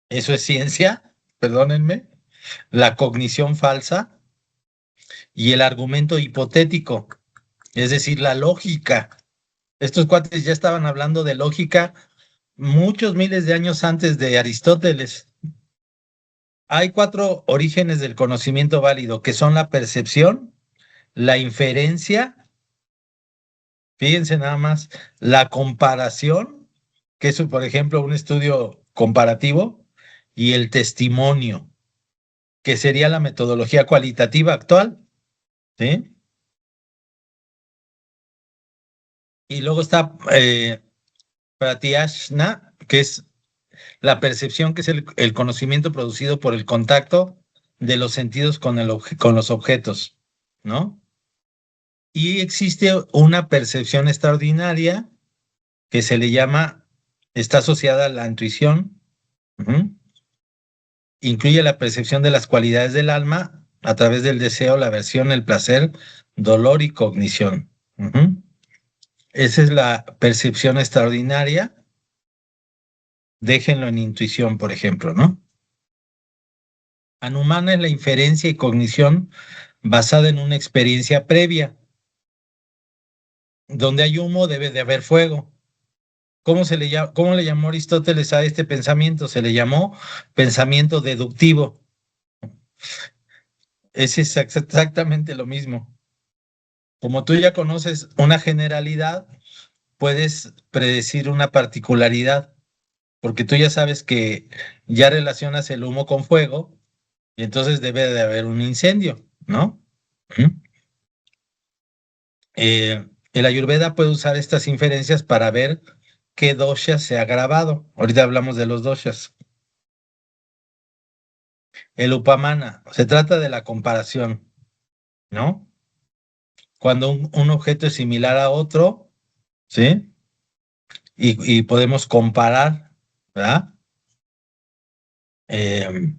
eso es ciencia, perdónenme, la cognición falsa y el argumento hipotético, es decir, la lógica. Estos cuates ya estaban hablando de lógica muchos miles de años antes de Aristóteles. Hay 4 orígenes del conocimiento válido, que son la percepción, la inferencia, fíjense nada más, la comparación, que es, por ejemplo, un estudio comparativo, y el testimonio, que sería la metodología cualitativa actual, ¿sí? Y luego está Pratyashna, que es la percepción, que es el conocimiento producido por el contacto de los sentidos con, con los objetos, ¿no? Y existe una percepción extraordinaria que se le llama, está asociada a la intuición, ujú. Incluye la percepción de las cualidades del alma a través del deseo, la aversión, el placer, dolor y cognición. Ujú. Esa es la percepción extraordinaria. Déjenlo en intuición, por ejemplo, ¿no? Anumana es la inferencia y cognición basada en una experiencia previa. Donde hay humo debe de haber fuego. ¿Cómo le llamó Aristóteles a este pensamiento? Se le llamó pensamiento deductivo. Es exactamente lo mismo. Como tú ya conoces una generalidad, puedes predecir una particularidad, porque tú ya sabes que ya relacionas el humo con fuego y entonces debe de haber un incendio, ¿no? ¿Mm? El Ayurveda puede usar estas inferencias para ver qué dosha se ha grabado. Ahorita hablamos de los doshas. El upamana, se trata de la comparación, ¿no? Cuando un objeto es similar a otro, ¿sí? Y podemos comparar, ¿verdad? Eh,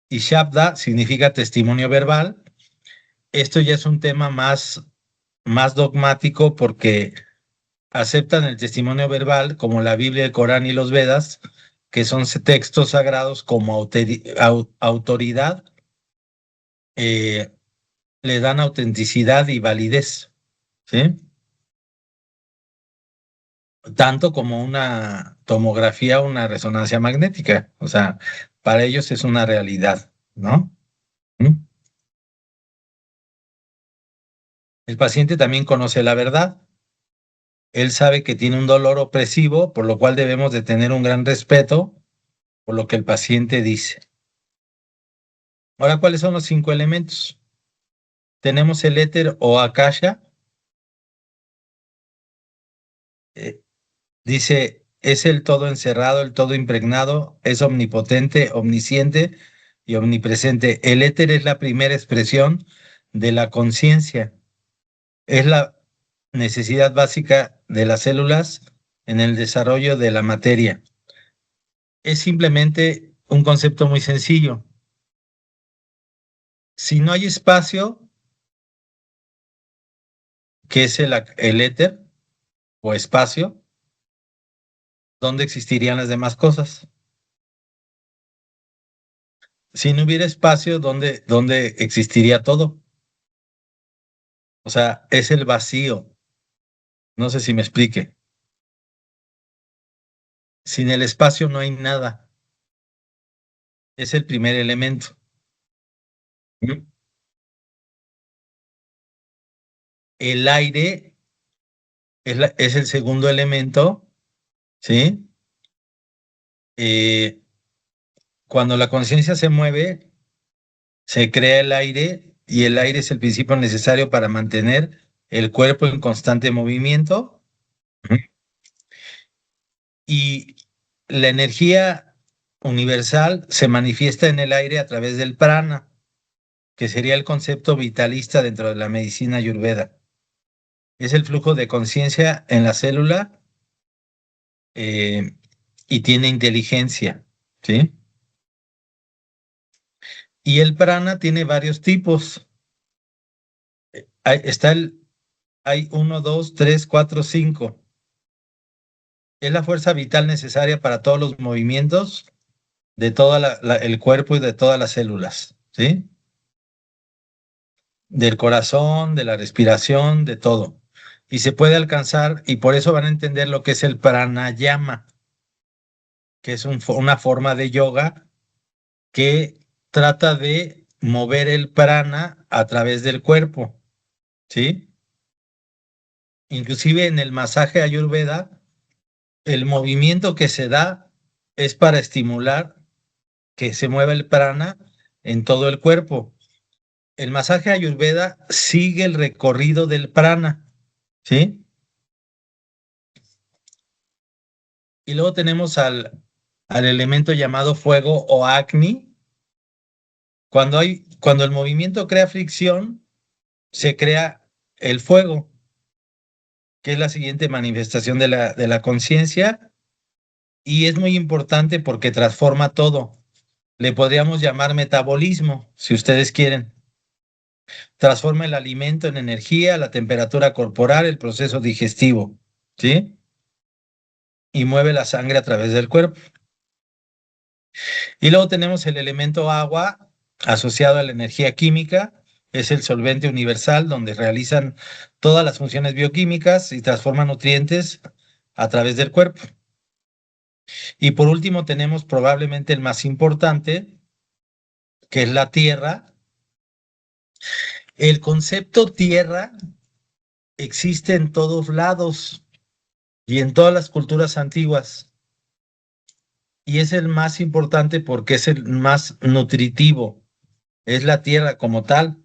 y Shabda significa testimonio verbal. Esto ya es un tema más dogmático porque aceptan el testimonio verbal como la Biblia, el Corán y los Vedas, que son textos sagrados como autoridad, eh, le dan autenticidad y validez, ¿sí? Tanto como una tomografía o una resonancia magnética. O sea, para ellos es una realidad, ¿no? ¿Mm? El paciente también conoce la verdad. Él sabe que tiene un dolor opresivo, por lo cual debemos de tener un gran respeto por lo que el paciente dice. Ahora, ¿cuáles son los 5 elementos? Tenemos el éter o akasha. eh, Dice, es el todo encerrado, el todo impregnado, es omnipotente, omnisciente y omnipresente. El éter es la primera expresión de la conciencia. Es la necesidad básica de las células en el desarrollo de la materia. Es simplemente un concepto muy sencillo. Si no hay espacio, que es el éter o espacio, ¿dónde existirían las demás cosas? Si no hubiera espacio, ¿dónde existiría todo? O sea, es el vacío. No sé si me explique. Sin el espacio no hay nada. Es el primer elemento. ¿Mm? El aire es el segundo elemento, ¿sí? Eh, Cuando la conciencia se mueve, se crea el aire y el aire es el principio necesario para mantener el cuerpo en constante movimiento. ¿Mm? Y la energía universal se manifiesta en el aire a través del prana, que sería el concepto vitalista dentro de la medicina ayurveda. Es el flujo de conciencia en la célula, eh, y tiene inteligencia, ¿sí? Y el prana tiene varios tipos. Hay, está el, hay uno, dos, tres, cuatro, cinco. Es la fuerza vital necesaria para todos los movimientos de todo el cuerpo y de todas las células, ¿sí? Del corazón, de la respiración, de todo. Y se puede alcanzar, y por eso van a entender lo que es el pranayama, que es una forma de yoga que trata de mover el prana a través del cuerpo, ¿sí? Inclusive en el masaje ayurveda, el movimiento que se da es para estimular que se mueva el prana en todo el cuerpo. El masaje ayurveda sigue el recorrido del prana, ¿sí? Y luego tenemos al elemento llamado fuego o Agni. Cuando el movimiento crea fricción, se crea el fuego, que es la siguiente manifestación de la conciencia, y es muy importante porque transforma todo. Le podríamos llamar metabolismo, si ustedes quieren. Transforma el alimento en energía, la temperatura corporal, el proceso digestivo, ¿sí? Y mueve la sangre a través del cuerpo. Y luego tenemos el elemento agua asociado a la energía química. Es el solvente universal donde realizan todas las funciones bioquímicas y transforman nutrientes a través del cuerpo. Y por último tenemos probablemente el más importante, que es la tierra. El concepto tierra existe en todos lados y en todas las culturas antiguas. Y es el más importante porque es el más nutritivo. Es la tierra como tal.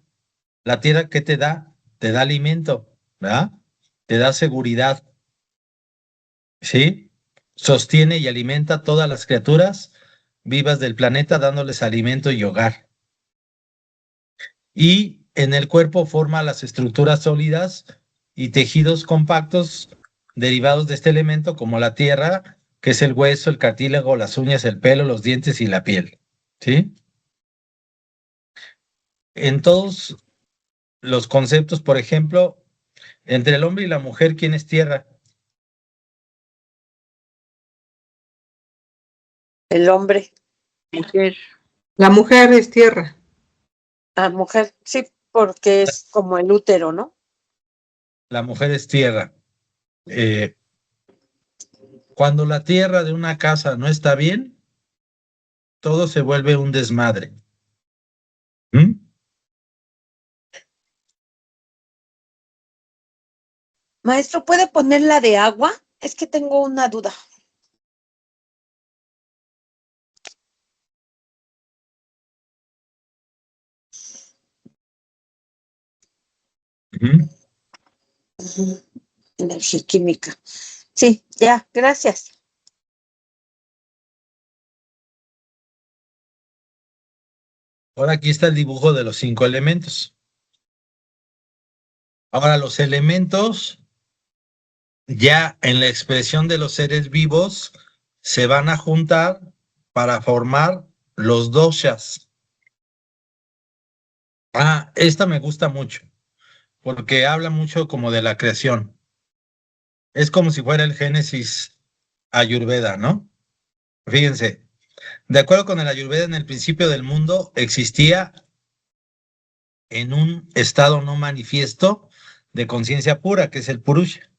La tierra, ¿qué te da? Te da alimento, ¿verdad? Te da seguridad, ¿sí? Sostiene y alimenta todas las criaturas vivas del planeta, dándoles alimento y hogar. Y en el cuerpo forma las estructuras sólidas y tejidos compactos derivados de este elemento, como la tierra, que es el hueso, el cartílago, las uñas, el pelo, los dientes y la piel. ¿Sí? En todos los conceptos, por ejemplo, entre el hombre y la mujer, ¿quién es tierra? El hombre, Mujer. La mujer es tierra. la mujer, sí, porque es como el útero, ¿no? La mujer es tierra. Cuando la tierra de una casa no está bien, todo se vuelve un desmadre. ¿Mm? Maestro, ¿puede poner la de agua? Es que tengo una duda. Ujú. Energía química. Sí, ya, gracias. Ahora aquí está el dibujo de los 5 elementos. Ahora los elementos, ya en la expresión de los seres vivos, se van a juntar para formar los doshas. Esta me gusta mucho, porque habla mucho como de la creación. Es como si fuera el Génesis Ayurveda, ¿no? Fíjense, de acuerdo con el Ayurveda, en el principio del mundo existía en un estado no manifiesto de conciencia pura, que es el Purusha.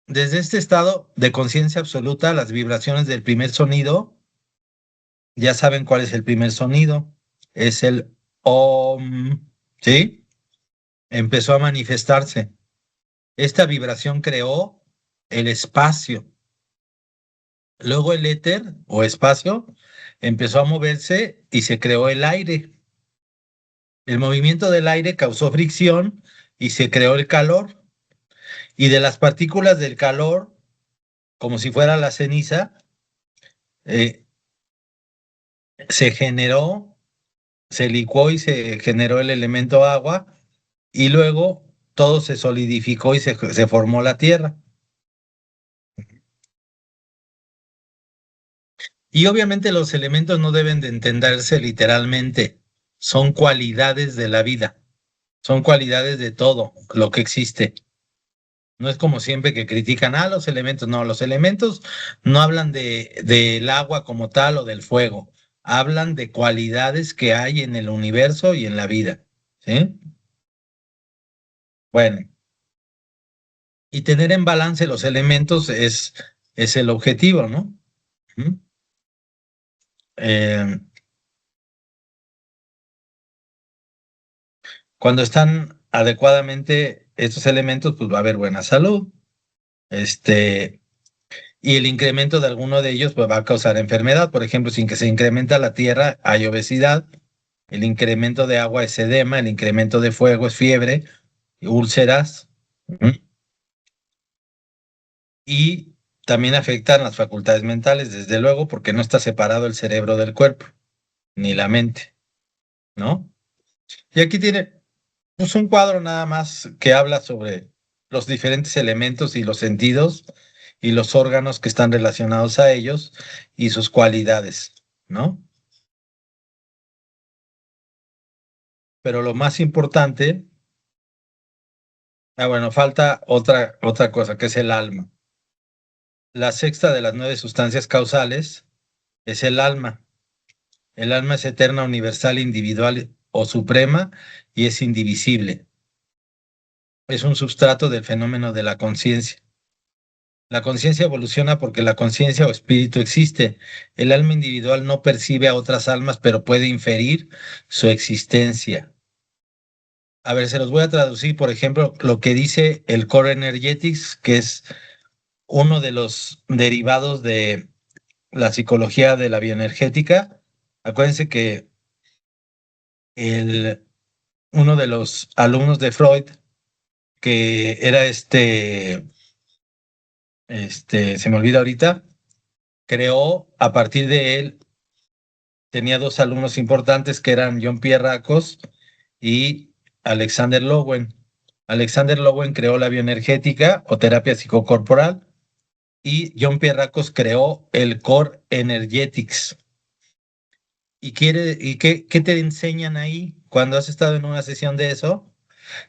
Desde este estado de conciencia absoluta, las vibraciones del primer sonido, ya saben cuál es el primer sonido, es el Om, ¿sí? Empezó a manifestarse. Esta vibración creó el espacio. Luego el éter o espacio empezó a moverse y se creó el aire. El movimiento del aire causó fricción y se creó el calor. Y de las partículas del calor, como si fuera la ceniza, eh, se generó, se licuó y se generó el elemento agua y luego todo se solidificó y se formó la tierra. Y obviamente los elementos no deben de entenderse literalmente, son cualidades de la vida, son cualidades de todo lo que existe. No es como siempre que critican a los elementos, no, los elementos no hablan del agua como tal o del fuego, hablan de cualidades que hay en el universo y en la vida, ¿sí? Bueno, y tener en balance los elementos es el objetivo, ¿no? ¿Mm? Eh, Cuando están adecuadamente estos elementos, pues va a haber buena salud, este, y el incremento de alguno de ellos, pues va a causar enfermedad. Por ejemplo, sin que se incrementa la tierra, hay obesidad, el incremento de agua es edema, el incremento de fuego es fiebre, úlceras, y también afectan las facultades mentales, desde luego, porque no está separado el cerebro del cuerpo, ni la mente, ¿no? Y aquí tiene pues un cuadro nada más que habla sobre los diferentes elementos y los sentidos y los órganos que están relacionados a ellos y sus cualidades, ¿no? Pero lo más importante, bueno, falta otra cosa, que es el alma. La sexta de las 9 sustancias causales es el alma. El alma es eterna, universal, individual o suprema y es indivisible. Es un sustrato del fenómeno de la conciencia. La conciencia evoluciona porque la conciencia o espíritu existe. El alma individual no percibe a otras almas, pero puede inferir su existencia. A ver, se los voy a traducir, por ejemplo, lo que dice el Core Energetics, que es uno de los derivados de la psicología de la bioenergética. Acuérdense que uno de los alumnos de Freud, que era se me olvida ahorita, creó a partir de él tenía dos alumnos importantes que eran John Pierre Racos y Alexander Lowen. Alexander Lowen creó la bioenergética o terapia psicocorporal y John Pierre Racos creó el Core Energetics. ¿Qué te enseñan ahí cuando has estado en una sesión de eso?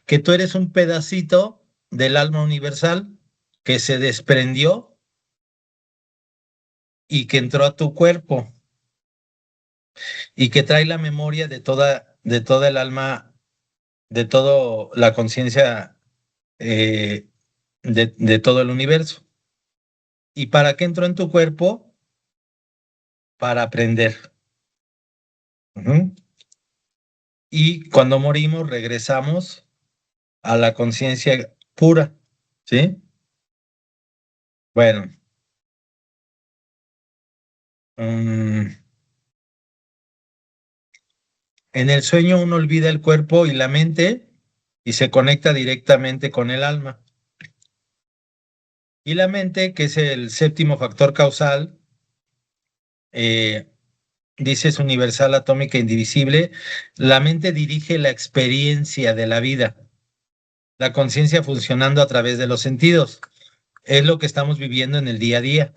Que tú eres un pedacito del alma universal que se desprendió y que entró a tu cuerpo y que trae la memoria de toda el alma, de toda la conciencia de todo el universo. ¿Y para qué entró en tu cuerpo? Para aprender. Ujú. Y cuando morimos regresamos a la conciencia pura, ¿sí? Bueno, en el sueño uno olvida el cuerpo y la mente y se conecta directamente con el alma. Y la mente, que es el séptimo factor causal, dice es universal, atómica, indivisible. La mente dirige la experiencia de la vida, la conciencia funcionando a través de los sentidos. Es lo que estamos viviendo en el día a día.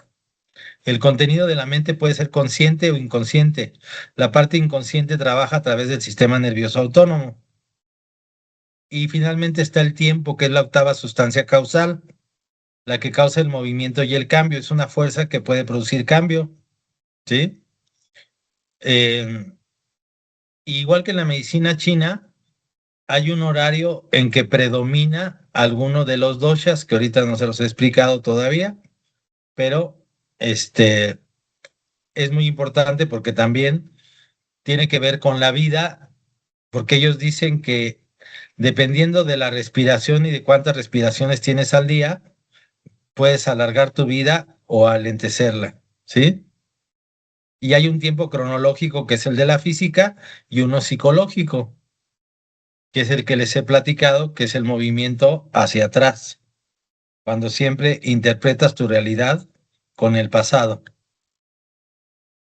El contenido de la mente puede ser consciente o inconsciente. La parte inconsciente trabaja a través del sistema nervioso autónomo. Y finalmente está el tiempo, que es la octava sustancia causal, la que causa el movimiento y el cambio. Es una fuerza que puede producir cambio, ¿sí? Igual que en la medicina china, hay un horario en que predomina alguno de los doshas, que ahorita no se los he explicado todavía, pero es muy importante porque también tiene que ver con la vida, porque ellos dicen que dependiendo de la respiración y de cuántas respiraciones tienes al día, puedes alargar tu vida o alentecerla, ¿sí? Y hay un tiempo cronológico que es el de la física y uno psicológico, que es el que les he platicado, que es el movimiento hacia atrás, cuando siempre interpretas tu realidad con el pasado.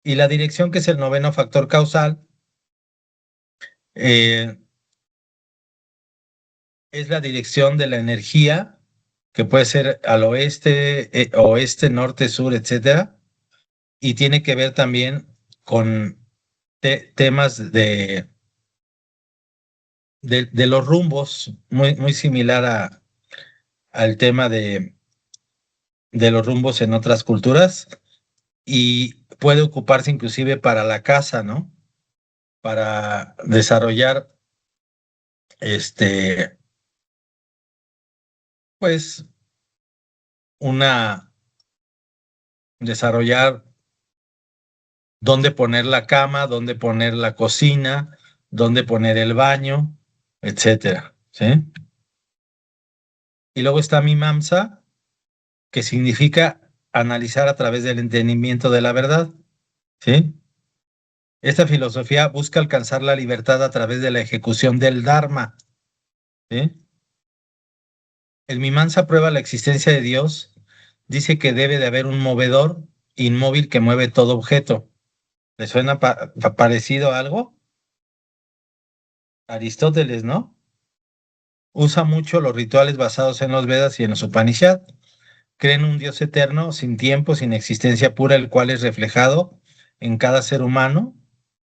Y la dirección, que es el noveno factor causal, es la dirección de la energía, que puede ser al oeste, oeste, norte, sur, etcétera, y tiene que ver también con temas de los rumbos, muy similar al tema de los rumbos en otras culturas, y puede ocuparse inclusive para la casa, ¿no? Para desarrollar, pues, desarrollar dónde poner la cama, dónde poner la cocina, dónde poner el baño, etcétera, ¿sí? Y luego está Mimamsa, que significa analizar a través del entendimiento de la verdad, ¿sí? Esta filosofía busca alcanzar la libertad a través de la ejecución del Dharma, ¿sí? El Mimamsa prueba la existencia de Dios, dice que debe de haber un movedor inmóvil que mueve todo objeto. ¿Le suena parecido a algo? Aristóteles, ¿no? Usa mucho los rituales basados en los Vedas y en los Upanishad. Creen un Dios eterno, sin tiempo, sin existencia pura, el cual es reflejado en cada ser humano,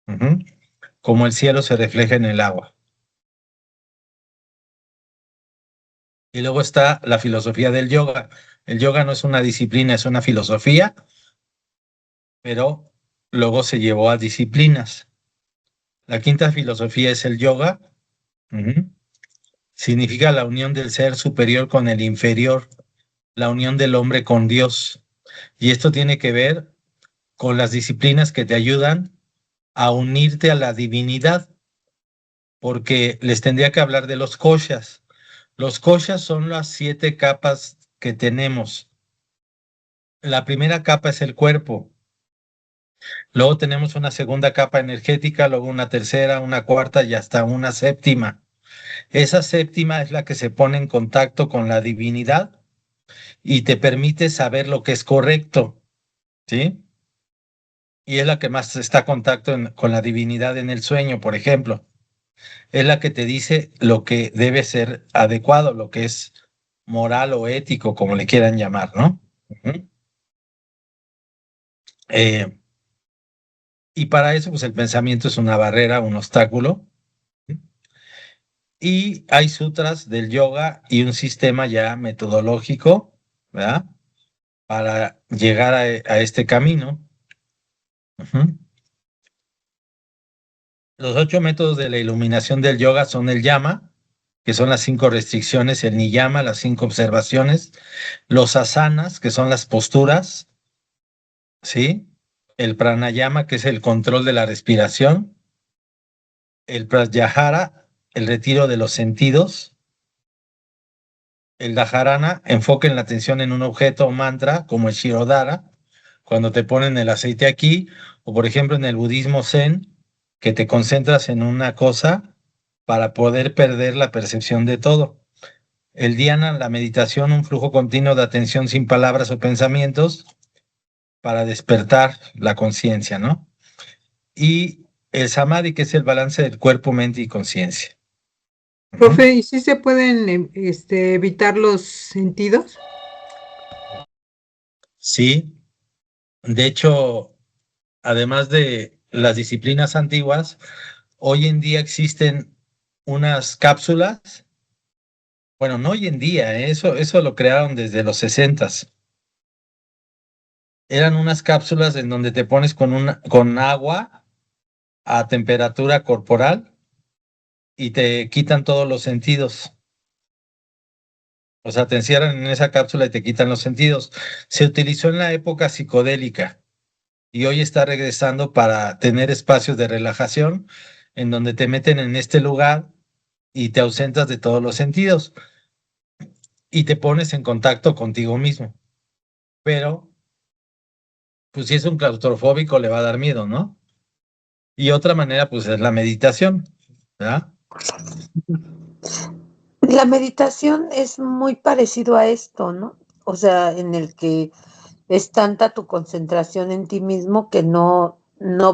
ujú, como el cielo se refleja en el agua. Y luego está la filosofía del yoga. El yoga no es una disciplina, es una filosofía, pero luego se llevó a disciplinas. La quinta filosofía es el yoga. Ujú. Significa la unión del ser superior con el inferior, la unión del hombre con Dios. Y esto tiene que ver con las disciplinas que te ayudan a unirte a la divinidad, porque les tendría que hablar de los koshas. Los koshas son las 7 capas que tenemos. La primera capa es el cuerpo. Luego tenemos una segunda capa energética, luego una tercera, una cuarta y hasta una séptima. Esa séptima es la que se pone en contacto con la divinidad y te permite saber lo que es correcto, ¿sí? y es la que más está en contacto con la divinidad en el sueño, por ejemplo. Es la que te dice lo que debe ser adecuado, lo que es moral o ético, como le quieran llamar, ¿no? Ujú. Eh, y para eso, pues el pensamiento es una barrera, un obstáculo. Y hay sutras del yoga y un sistema ya metodológico, ¿verdad? Para llegar a este camino. Ujú. Los 8 métodos de la iluminación del yoga son el yama, que son las 5 restricciones, el niyama, las 5 observaciones, los asanas, que son las posturas, ¿sí? El pranayama, que es el control de la respiración, el pratyahara, el retiro de los sentidos, el dharana, enfoque en la atención en un objeto o mantra, como el shirodhara, cuando te ponen el aceite aquí, o por ejemplo en el budismo zen, que te concentras en una cosa para poder perder la percepción de todo. El dhyana, la meditación, un flujo continuo de atención sin palabras o pensamientos para despertar la conciencia, ¿no? Y el samadhi, que es el balance del cuerpo, mente y conciencia. Profe, ¿y si se pueden evitar los sentidos? Sí, de hecho, además de las disciplinas antiguas, hoy en día existen unas cápsulas, bueno, no hoy en día, eso lo crearon desde los 60. Eran unas cápsulas en donde te pones con agua a temperatura corporal y te quitan todos los sentidos. O sea, te encierran en esa cápsula y te quitan los sentidos. Se utilizó en la época psicodélica y hoy está regresando para tener espacios de relajación en donde te meten en este lugar y te ausentas de todos los sentidos y te pones en contacto contigo mismo. Pero, pues si es un claustrofóbico, le va a dar miedo, ¿no? Y otra manera, pues es la meditación, ¿verdad? La meditación es muy parecido a esto, ¿no? O sea, en el que es tanta tu concentración en ti mismo que no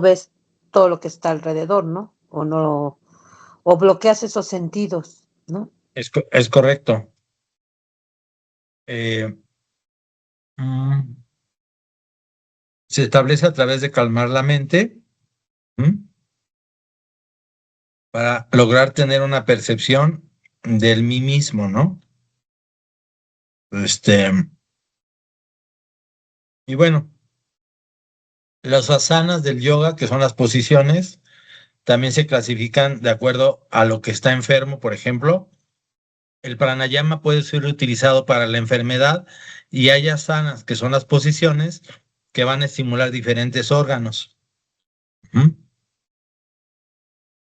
ves todo lo que está alrededor, ¿no? O bloqueas esos sentidos, ¿no? Es correcto. Eh, mm, Se establece a través de calmar la mente, ¿m? Para lograr tener una percepción del mí mismo, ¿no? Este, y bueno, las asanas del yoga, que son las posiciones, también se clasifican de acuerdo a lo que está enfermo, por ejemplo. El pranayama puede ser utilizado para la enfermedad y hay asanas, que son las posiciones que van a estimular diferentes órganos. ¿M?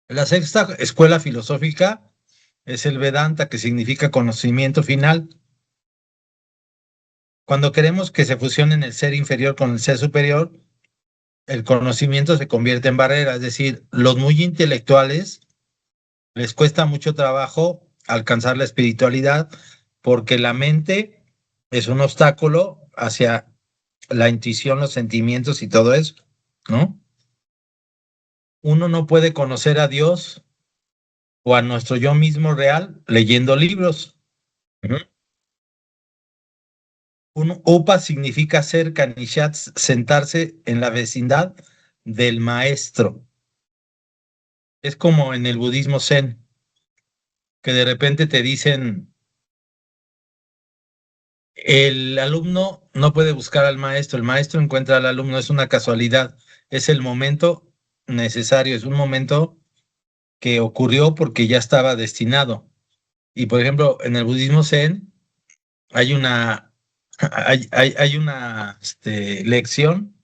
La sexta escuela filosófica es el Vedanta, que significa conocimiento final. Cuando queremos que se fusionen el ser inferior con el ser superior, el conocimiento se convierte en barrera, es decir, los muy intelectuales les cuesta mucho trabajo alcanzar la espiritualidad porque la mente es un obstáculo hacia la intuición, los sentimientos y todo eso, ¿no? Uno no puede conocer a Dios o a nuestro yo mismo real leyendo libros. Ujú. Un upa significa cerca, nishat, sentarse en la vecindad del maestro. Es como en el budismo zen, que de repente te dicen, el alumno no puede buscar al maestro, el maestro encuentra al alumno, es una casualidad, es el momento necesario, es un momento que ocurrió porque ya estaba destinado. Y por ejemplo, en el budismo zen hay hay una lección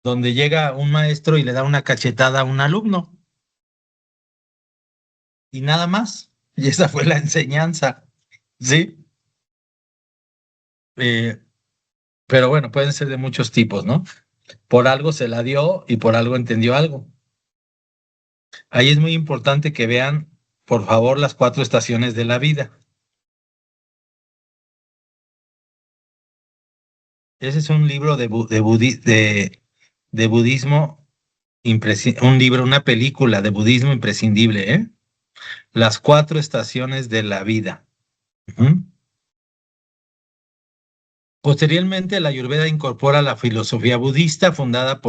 donde llega un maestro y le da una cachetada a un alumno y nada más. Y esa fue la enseñanza, ¿sí? Eh, pero bueno, pueden ser de muchos tipos, ¿no? Por algo se la dio y por algo entendió algo. Ahí es muy importante que vean, por favor, las 4 estaciones de la vida. Ese es un libro de de budismo, un libro, una película de budismo imprescindible, ¿eh? Las 4 estaciones de la vida. Ujú. Posteriormente, la Ayurveda incorpora la filosofía budista fundada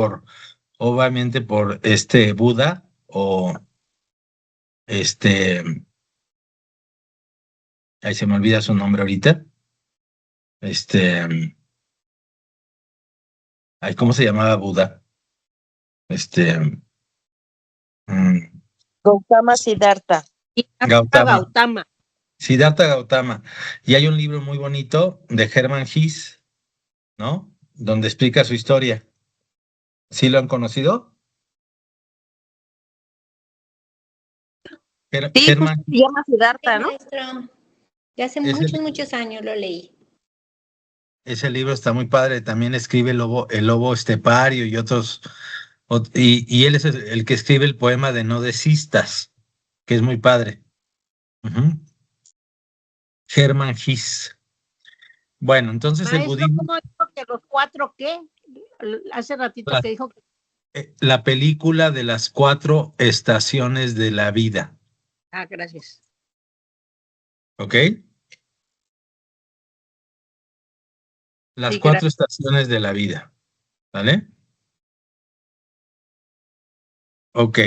obviamente, por Buda o este, ahí se me olvida su nombre ahorita, ¿cómo se llamaba Buda? Mm, Gautama Siddhartha. Gautama, Gautama. Siddhartha Gautama. Y hay un libro muy bonito de Hermann Hesse, ¿no? Donde explica su historia. ¿Sí lo han conocido? Sí, pues Hermann se llama Siddhartha, ¿no? Maestro, ya hace Ese, muchos años lo leí. ese libro está muy padre. También escribe el lobo estepario y otros. Y él es el que escribe el poema de No desistas, que es muy padre. Ujú. Hermann Hesse. Bueno, entonces el Maestro, budismo, ¿cómo dijo que los 4 qué? Hace ratito que dijo que la película de las 4 estaciones de la vida, gracias. ¿ok? Las Sí, 4 estaciones de la vida, ¿vale? Ok.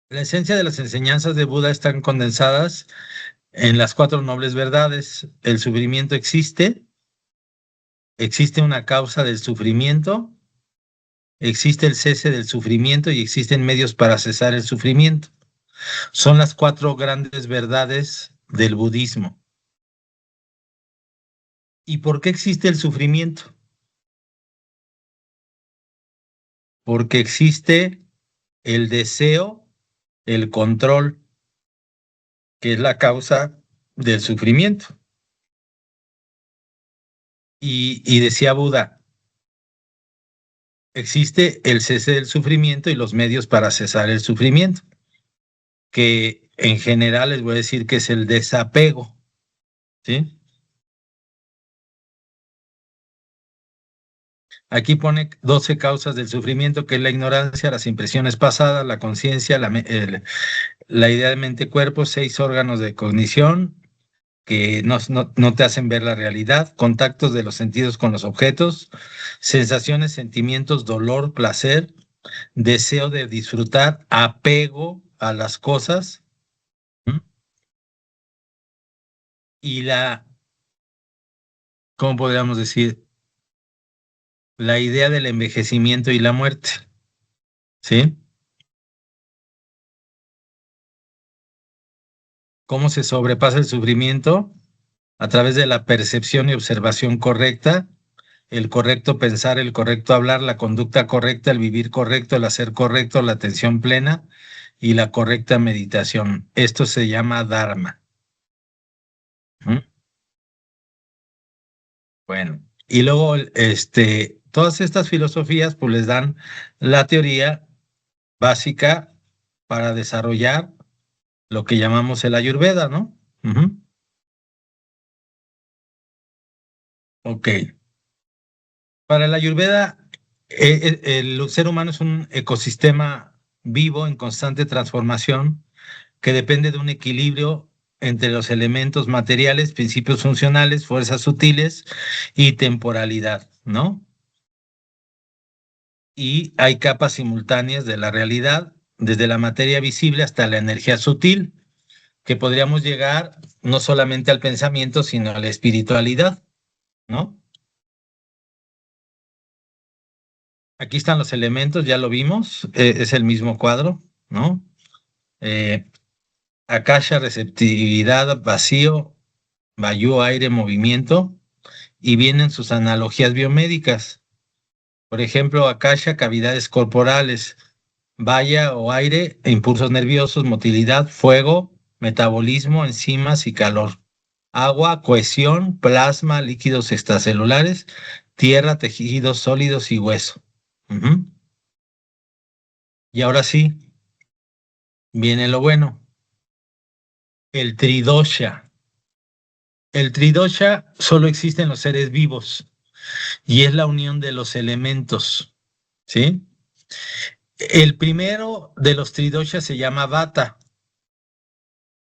La esencia de las enseñanzas de Buda están condensadas en las 4 nobles verdades. El sufrimiento existe una causa del sufrimiento, existe el cese del sufrimiento y existen medios para cesar el sufrimiento. Son las 4 grandes verdades del budismo. ¿Y por qué existe el sufrimiento? Porque existe el deseo, el control, que es la causa del sufrimiento. Y decía Buda, existe el cese del sufrimiento y los medios para cesar el sufrimiento, que en general les voy a decir que es el desapego, ¿sí? Aquí pone 12 causas del sufrimiento, que es la ignorancia, las impresiones pasadas, la conciencia, la idea de mente-cuerpo, 6 órganos de cognición que no te hacen ver la realidad, contactos de los sentidos con los objetos, sensaciones, sentimientos, dolor, placer, deseo de disfrutar, apego a las cosas, ¿m? Y ¿cómo podríamos decir? La idea del envejecimiento y la muerte, ¿sí? ¿Cómo se sobrepasa el sufrimiento? A través de la percepción y observación correcta, el correcto pensar, el correcto hablar, la conducta correcta, el vivir correcto, el hacer correcto, la atención plena y la correcta meditación. Esto se llama Dharma. ¿Mm? Bueno, y luego todas estas filosofías pues les dan la teoría básica para desarrollar lo que llamamos el Ayurveda, ¿no? Ujú. Ok. Para el Ayurveda, el ser humano es un ecosistema vivo en constante transformación que depende de un equilibrio entre los elementos materiales, principios funcionales, fuerzas sutiles y temporalidad, ¿no? Y hay capas simultáneas de la realidad, desde la materia visible hasta la energía sutil, que podríamos llegar no solamente al pensamiento, sino a la espiritualidad, ¿no? Aquí están los elementos, ya lo vimos, es el mismo cuadro, ¿no? Eh, Akasha, receptividad, vacío, Vayu, aire, movimiento, y vienen sus analogías biomédicas. Por ejemplo, Akasha, cavidades corporales, Vaya o aire, impulsos nerviosos, motilidad, fuego, metabolismo, enzimas y calor. Agua, cohesión, plasma, líquidos extracelulares, tierra, tejidos sólidos y hueso. Ujú. Y ahora sí, viene lo bueno. El tridosha. El tridosha solo existe en los seres vivos y es la unión de los elementos, ¿sí? El primero de los tridoshas se llama Vata.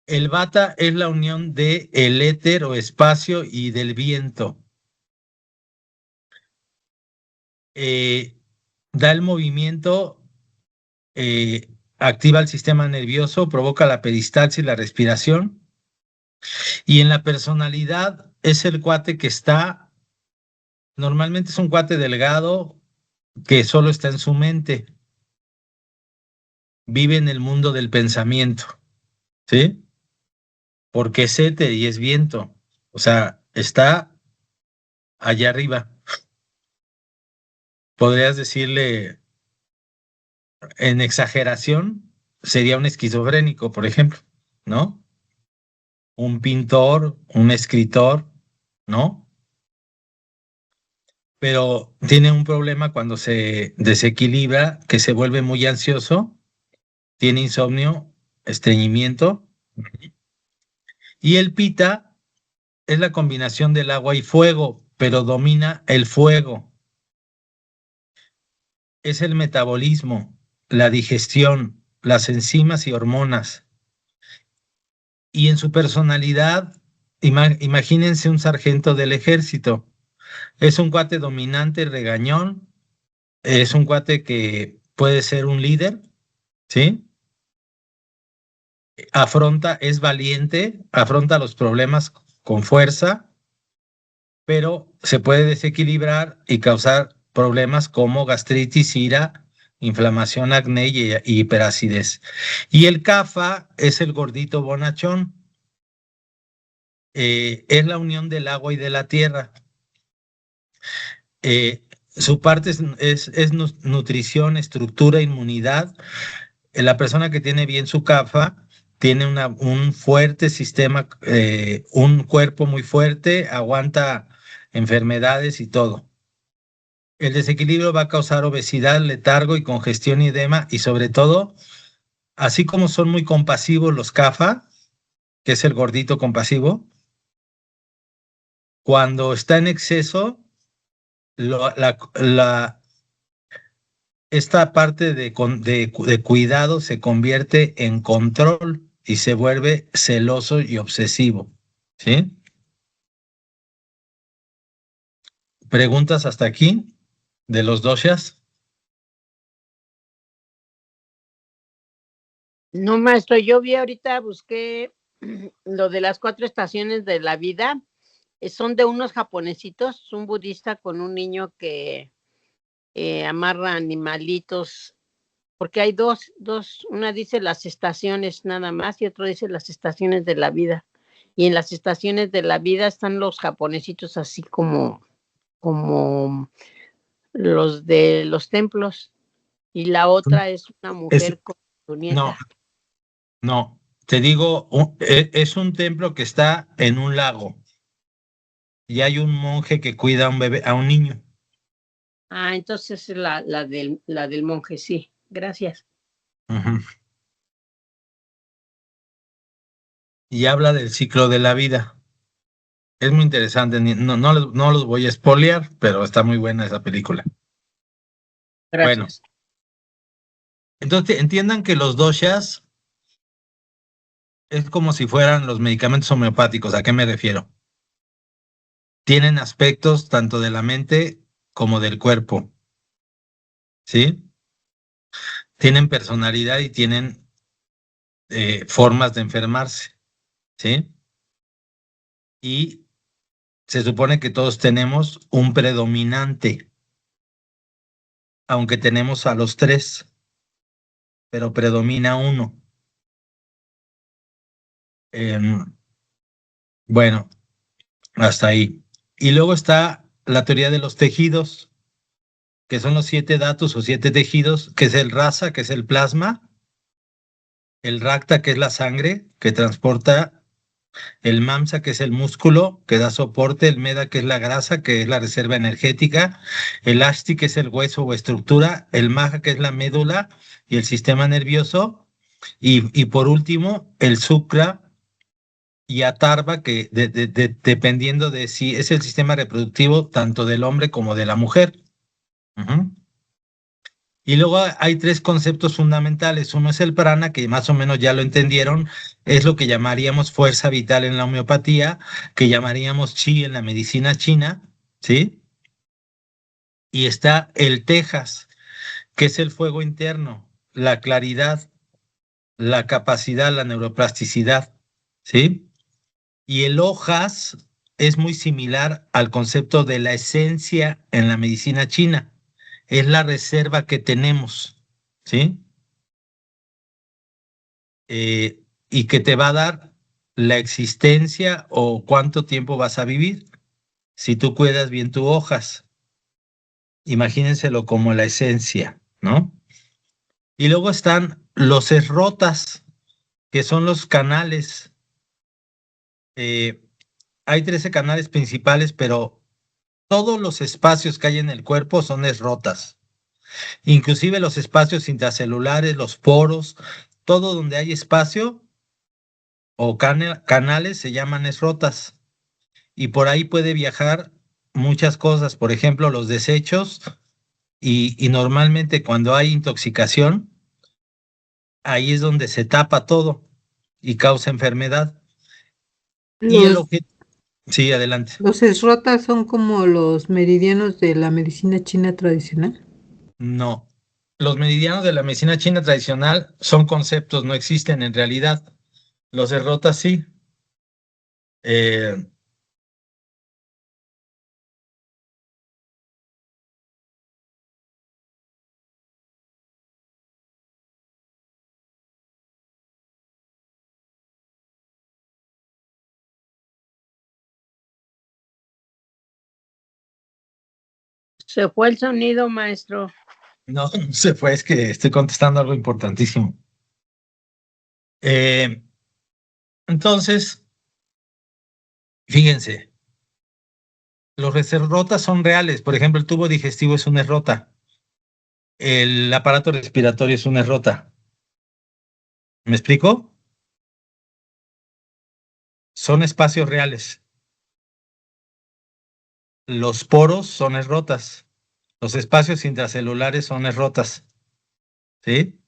El Vata es la unión de el éter o espacio y del viento. Da el movimiento, activa el sistema nervioso, provoca la peristalsis, la respiración. Y en la personalidad es el cuate que está, normalmente es un cuate delgado que solo está en su mente. Vive en el mundo del pensamiento, ¿sí? Porque es éter y es viento. O sea, está allá arriba. Podrías decirle, en exageración, sería un esquizofrénico, por ejemplo, ¿no? Un pintor, un escritor, ¿no? Pero tiene un problema cuando se desequilibra, que se vuelve muy ansioso, tiene insomnio, estreñimiento. Y el Pita es la combinación del agua y fuego, pero domina el fuego. Es el metabolismo, la digestión, las enzimas y hormonas. Y en su personalidad, imagínense un sargento del ejército. Es un cuate dominante, regañón, es un cuate que puede ser un líder, ¿sí? Es valiente, afronta los problemas con fuerza, pero se puede desequilibrar y causar problemas como gastritis, ira, inflamación, acné y hiperacidez. Y el Kapha es el gordito bonachón. Es la unión del agua y de la tierra. Su parte es nutrición, estructura, inmunidad. La persona que tiene bien su Kapha tiene un fuerte sistema, un cuerpo muy fuerte, aguanta enfermedades y todo. El desequilibrio va a causar obesidad, letargo y congestión y edema, y sobre todo, así como son muy compasivos los Kapha, que es el gordito compasivo, cuando está en exceso, esta parte de cuidado se convierte en control y se vuelve celoso y obsesivo, ¿sí? ¿Preguntas hasta aquí de los doshas? No, maestro, yo vi ahorita, busqué lo de las 4 estaciones de la vida. Son de unos japonesitos, un budista con un niño que amarra animalitos, porque hay dos, una dice las estaciones nada más y otro dice las estaciones de la vida. Y en las estaciones de la vida están los japonesitos así como los de los templos. Y la otra es una mujer con su nieta. No, te digo, es un templo que está en un lago y hay un monje que cuida a un bebé, a un niño. Ah, entonces la del monje, sí. Gracias. Uh-huh. Y habla del ciclo de la vida. Es muy interesante, no los voy a spoilear, pero está muy buena esa película. Gracias. Bueno, entonces entiendan que los doshas es como si fueran los medicamentos homeopáticos. ¿A qué me refiero? Tienen aspectos tanto de la mente como del cuerpo, ¿sí? Tienen personalidad y tienen formas de enfermarse, ¿sí? Y se supone que todos tenemos un predominante, aunque tenemos a los 3, pero predomina uno. Bueno, hasta ahí. Y luego está la teoría de los tejidos, que son los 7 datos o 7 tejidos, que es el rasa, que es el plasma, el rakta, que es la sangre, que transporta, el mamsa, que es el músculo, que da soporte, el meda, que es la grasa, que es la reserva energética, el ashti, que es el hueso o estructura, el maha, que es la médula y el sistema nervioso, y por último, el sukra, y atarva, que dependiendo de si es el sistema reproductivo tanto del hombre como de la mujer. Ujú. Y luego hay tres conceptos fundamentales. Uno es el prana, que más o menos ya lo entendieron, es lo que llamaríamos fuerza vital en la homeopatía, que llamaríamos chi en la medicina china, ¿sí? Y está el tejas, que es el fuego interno, la claridad, la capacidad, la neuroplasticidad, ¿sí? Y el hojas es muy similar al concepto de la esencia en la medicina china. Es la reserva que tenemos, ¿sí? Y que te va a dar la existencia o cuánto tiempo vas a vivir si tú cuidas bien tus hojas. Imagínenselo como la esencia, ¿no? Y luego están los esrotas, que son los canales. Eh, Hay 13 canales principales, pero todos los espacios que hay en el cuerpo son esrotas. Inclusive los espacios intracelulares, los poros, todo donde hay espacio o canales se llaman esrotas. Y por ahí puede viajar muchas cosas, por ejemplo, los desechos, y normalmente cuando hay intoxicación, ahí es donde se tapa todo y causa enfermedad. Y el Los, objetivo, sí, adelante. los esrotas son como los meridianos de la medicina china tradicional. No, los meridianos de la medicina china tradicional son conceptos, no existen en realidad. Los derrotas sí. Eh, Se fue el sonido, maestro. no, no se fue, es que estoy contestando algo importantísimo. Eh, entonces, fíjense, los errotas son reales. Por ejemplo, el tubo digestivo es una errota. El aparato respiratorio es una errota. ¿Me explico? Son espacios reales. Los poros son errotas. Los espacios intracelulares son errotas. ¿Sí?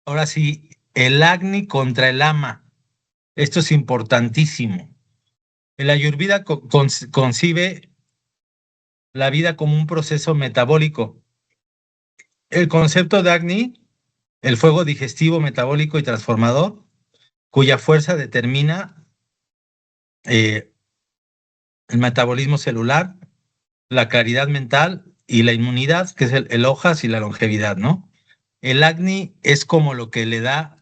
Ahora sí, el Agni contra el Ama. Esto es importantísimo. El Ayurveda concibe la vida como un proceso metabólico. El concepto de Agni, el fuego digestivo, metabólico y transformador, cuya fuerza determina eh, el metabolismo celular, la claridad mental y la inmunidad, que es el hojas y la longevidad, ¿no? El Agni es como lo que le da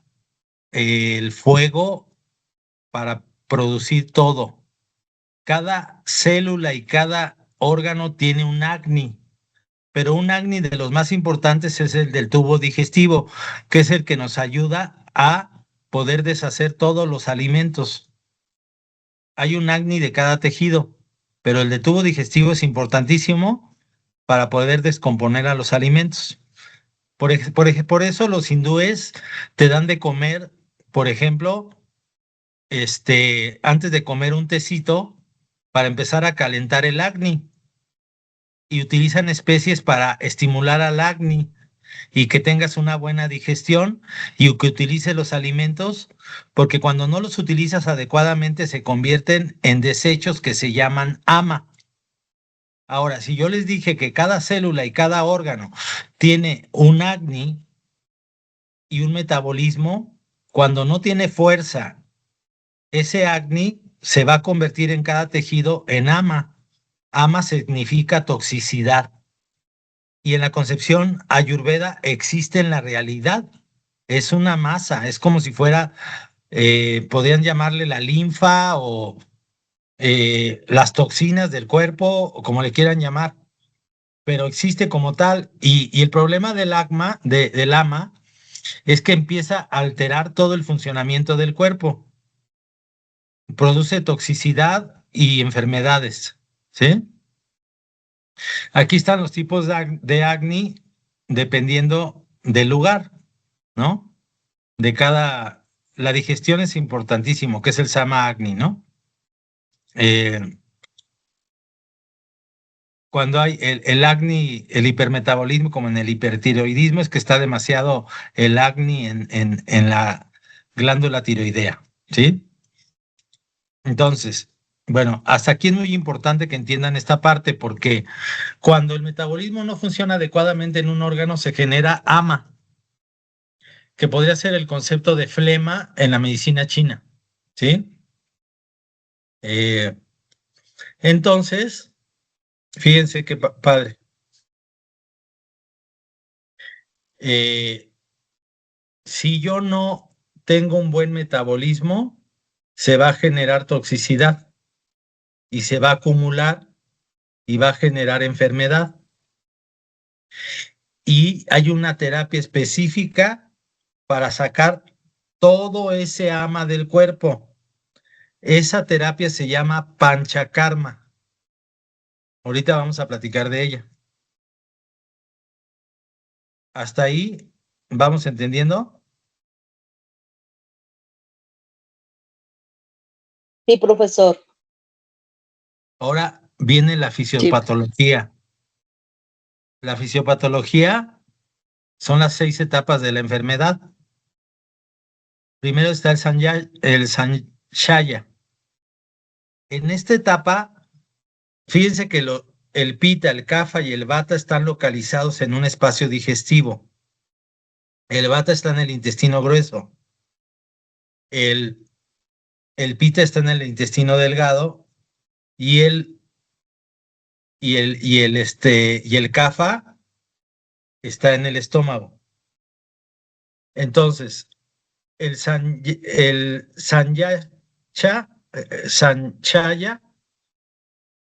el fuego para producir todo. Cada célula y cada órgano tiene un Agni, pero un Agni de los más importantes es el del tubo digestivo, que es el que nos ayuda a poder deshacer todos los alimentos. Hay un Agni de cada tejido, pero el de tubo digestivo es importantísimo para poder descomponer a los alimentos. Por eso los hindúes te dan de comer, por ejemplo, antes de comer un tecito para empezar a calentar el Agni, y utilizan especies para estimular al Agni y que tengas una buena digestión y que utilices los alimentos, porque cuando no los utilizas adecuadamente se convierten en desechos que se llaman ama. Ahora, si yo les dije que cada célula y cada órgano tiene un Agni y un metabolismo, cuando no tiene fuerza, ese Agni se va a convertir en cada tejido en ama. Ama significa toxicidad. Y en la concepción ayurveda existe en la realidad. Es una masa, es como si fuera, podrían llamarle la linfa o las toxinas del cuerpo, o como le quieran llamar, pero existe como tal. Y el problema del ama, es que empieza a alterar todo el funcionamiento del cuerpo. Produce toxicidad y enfermedades, ¿sí? Aquí están los tipos de Agni dependiendo del lugar, ¿no? la digestión es importantísimo, que es el Sama Agni, ¿no? Cuando hay el Agni, el hipermetabolismo, como en el hipertiroidismo, es que está demasiado el Agni en la glándula tiroidea, ¿sí? Entonces, bueno, hasta aquí es muy importante que entiendan esta parte, porque cuando el metabolismo no funciona adecuadamente en un órgano, se genera ama, que podría ser el concepto de flema en la medicina china, ¿sí? Eh, entonces, fíjense qué padre. Si yo no tengo un buen metabolismo, se va a generar toxicidad y se va a acumular y va a generar enfermedad. Y hay una terapia específica para sacar todo ese ama del cuerpo. Esa terapia se llama panchakarma. Ahorita vamos a platicar de ella. ¿Hasta ahí vamos entendiendo? Sí, profesor. Ahora viene la Sí. fisiopatología. La fisiopatología son las 6 etapas de la enfermedad. Primero está el sanshaya. En esta etapa, fíjense que el pita, el kapha y el vata están localizados en un espacio digestivo. El vata está en el intestino grueso. El, el pita está en el intestino delgado y el kapha está en el estómago. Entonces, el sanchaya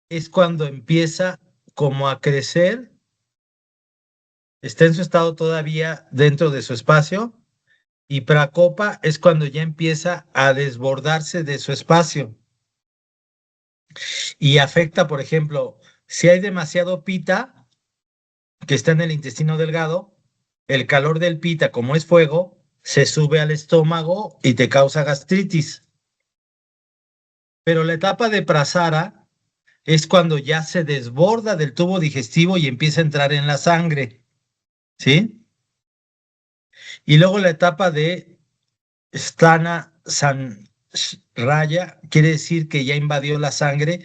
es cuando empieza como a crecer, está en su estado todavía dentro de su espacio, y prakopa es cuando ya empieza a desbordarse de su espacio y afecta, por ejemplo, si hay demasiado pita que está en el intestino delgado, el calor del pita, como es fuego, se sube al estómago y te causa gastritis. Pero la etapa de prasara es cuando ya se desborda del tubo digestivo y empieza a entrar en la sangre, ¿sí? Y luego la etapa de Stana Sanraya quiere decir que ya invadió la sangre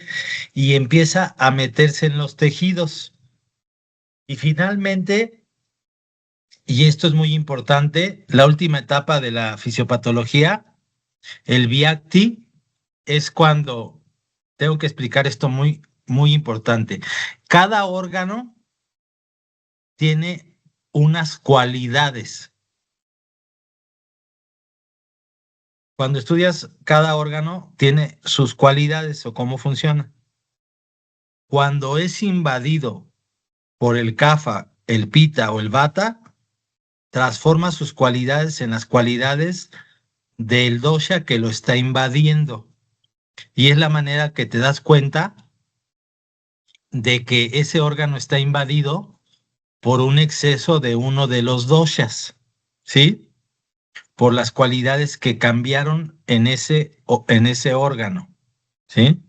y empieza a meterse en los tejidos. Y finalmente, y esto es muy importante, la última etapa de la fisiopatología, el Vyakti, es cuando, tengo que explicar esto muy, muy importante. Cada órgano tiene unas cualidades. Cuando estudias cada órgano, tiene sus cualidades o cómo funciona. Cuando es invadido por el kapha, el pita o el vata, transforma sus cualidades en las cualidades del dosha que lo está invadiendo. Y es la manera que te das cuenta de que ese órgano está invadido por un exceso de uno de los doshas, ¿sí? Por las cualidades que cambiaron en ese órgano, ¿sí?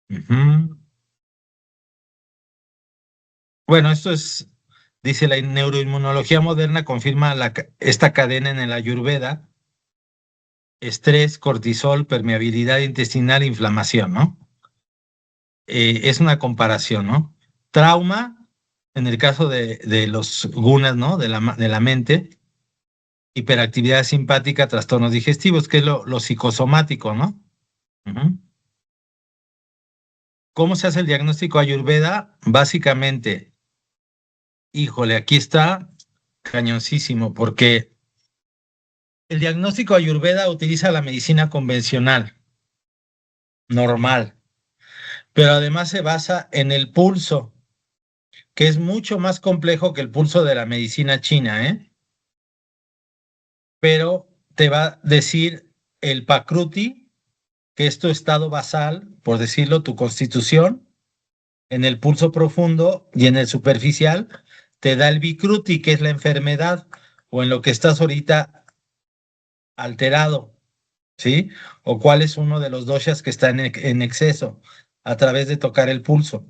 Ujú. Bueno, dice la neuroinmunología moderna, confirma esta cadena en el Ayurveda: estrés, cortisol, permeabilidad intestinal, inflamación, ¿no? Es una comparación, ¿no? Trauma, en el caso de los gunas, ¿no? De la mente, hiperactividad simpática, trastornos digestivos, que es lo psicosomático, ¿no? Ujú. ¿Cómo se hace el diagnóstico Ayurveda? Básicamente, híjole, aquí está cañoncísimo, porque el diagnóstico Ayurveda utiliza la medicina convencional, normal, pero además se basa en el pulso, que es mucho más complejo que el pulso de la medicina china, ¿eh? Pero te va a decir el Pakruti, que es tu estado basal, por decirlo, tu constitución, En el pulso profundo y en el superficial te da el Vikruti, que es la enfermedad, o en lo que estás ahorita alterado, ¿sí? O cuál es uno de los doshas que está en exceso a través de tocar el pulso.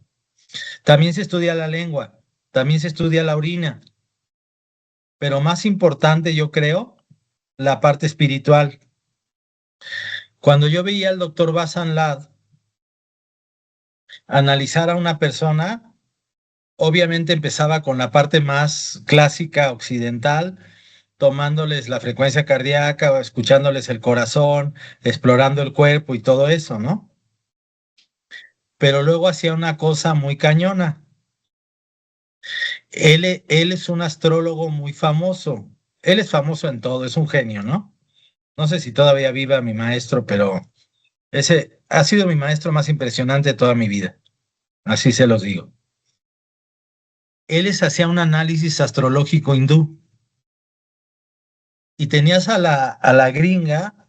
También se estudia la lengua, también se estudia la orina, pero más importante, yo creo, la parte espiritual. Cuando yo veía al doctor Basan Lad analizar a una persona, obviamente empezaba con la parte más clásica occidental, tomándoles la frecuencia cardíaca, o escuchándoles el corazón, explorando el cuerpo y todo eso, ¿no? Pero luego hacía una cosa muy cañona. Él es un astrólogo muy famoso. Él es famoso en todo, es un genio, ¿no? No sé si todavía viva mi maestro, pero ese ha sido mi maestro más impresionante de toda mi vida. Así se los digo. Él hacía un análisis astrológico hindú y tenías a la gringa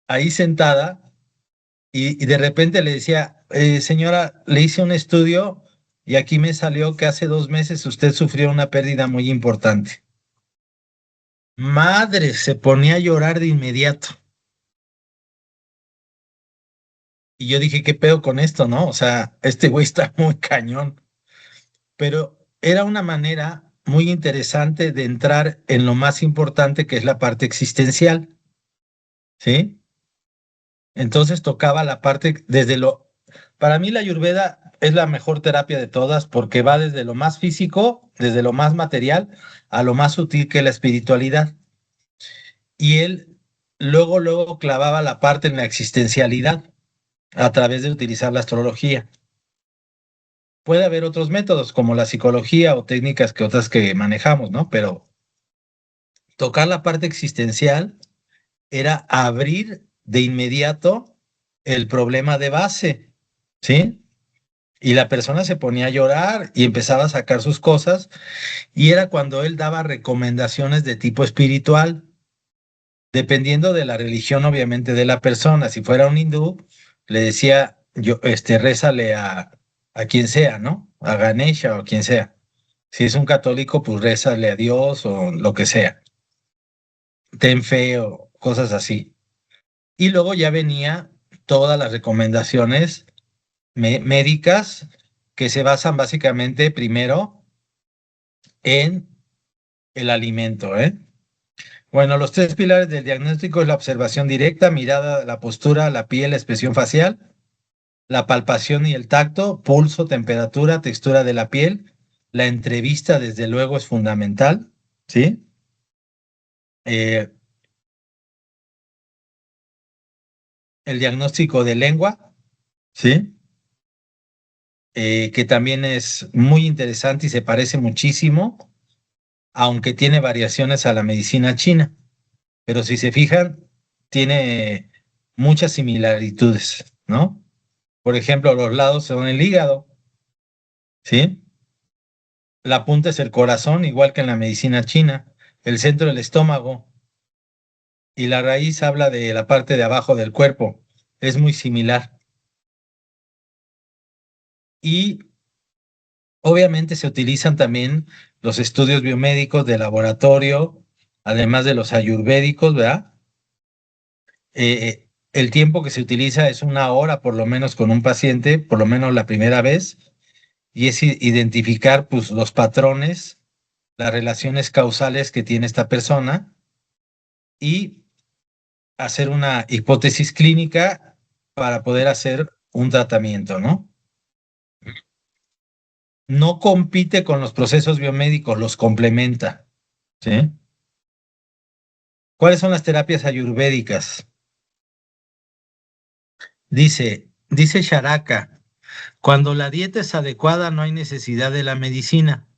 ahí sentada y de repente le decía, señora, le hice un estudio y aquí me salió que hace 2 meses usted sufrió una pérdida muy importante. Madre, se ponía a llorar de inmediato. Y yo dije, ¿qué pedo con esto, no? O sea, este güey está muy cañón. Pero era una manera muy interesante de entrar en lo más importante que es la parte existencial, ¿sí? Entonces tocaba la parte Para mí la Ayurveda es la mejor terapia de todas porque va desde lo más físico, desde lo más material, a lo más sutil que es la espiritualidad. Y él luego clavaba la parte en la existencialidad a través de utilizar la astrología. Puede haber otros métodos como la psicología o técnicas que otras que manejamos, ¿no? Pero tocar la parte existencial era abrir de inmediato el problema de base, ¿sí? Y la persona se ponía a llorar y empezaba a sacar sus cosas y era cuando él daba recomendaciones de tipo espiritual, dependiendo de la religión, obviamente, de la persona. Si fuera un hindú, le decía, rézale a quien sea, ¿no? A Ganesha o a quien sea. Si es un católico, pues rézale a Dios o lo que sea. Ten fe o cosas así. Y luego ya venía todas las recomendaciones médicas que se basan básicamente primero en el alimento, ¿eh? Bueno, los 3 pilares del diagnóstico es la observación directa, mirada, la postura, la piel, la expresión facial, la palpación y el tacto, pulso, temperatura, textura de la piel. La entrevista, desde luego, es fundamental, ¿sí? El diagnóstico de lengua, ¿sí? Que también es muy interesante y se parece muchísimo, aunque tiene variaciones a la medicina china. Pero si se fijan, tiene muchas similitudes, ¿no? Por ejemplo, los lados son el hígado, ¿sí? La punta es el corazón, igual que en la medicina china, el centro del estómago y la raíz habla de la parte de abajo del cuerpo. Es muy similar. Y obviamente se utilizan también los estudios biomédicos de laboratorio, además de los ayurvédicos, ¿verdad? El tiempo que se utiliza es 1 hora por lo menos con un paciente, por lo menos la primera vez, y es identificar pues, los patrones, las relaciones causales que tiene esta persona y hacer una hipótesis clínica para poder hacer un tratamiento, ¿no? No compite con los procesos biomédicos, los complementa, ¿sí? ¿Cuáles son las terapias ayurvédicas? Dice Charaka, cuando la dieta es adecuada no hay necesidad de la medicina.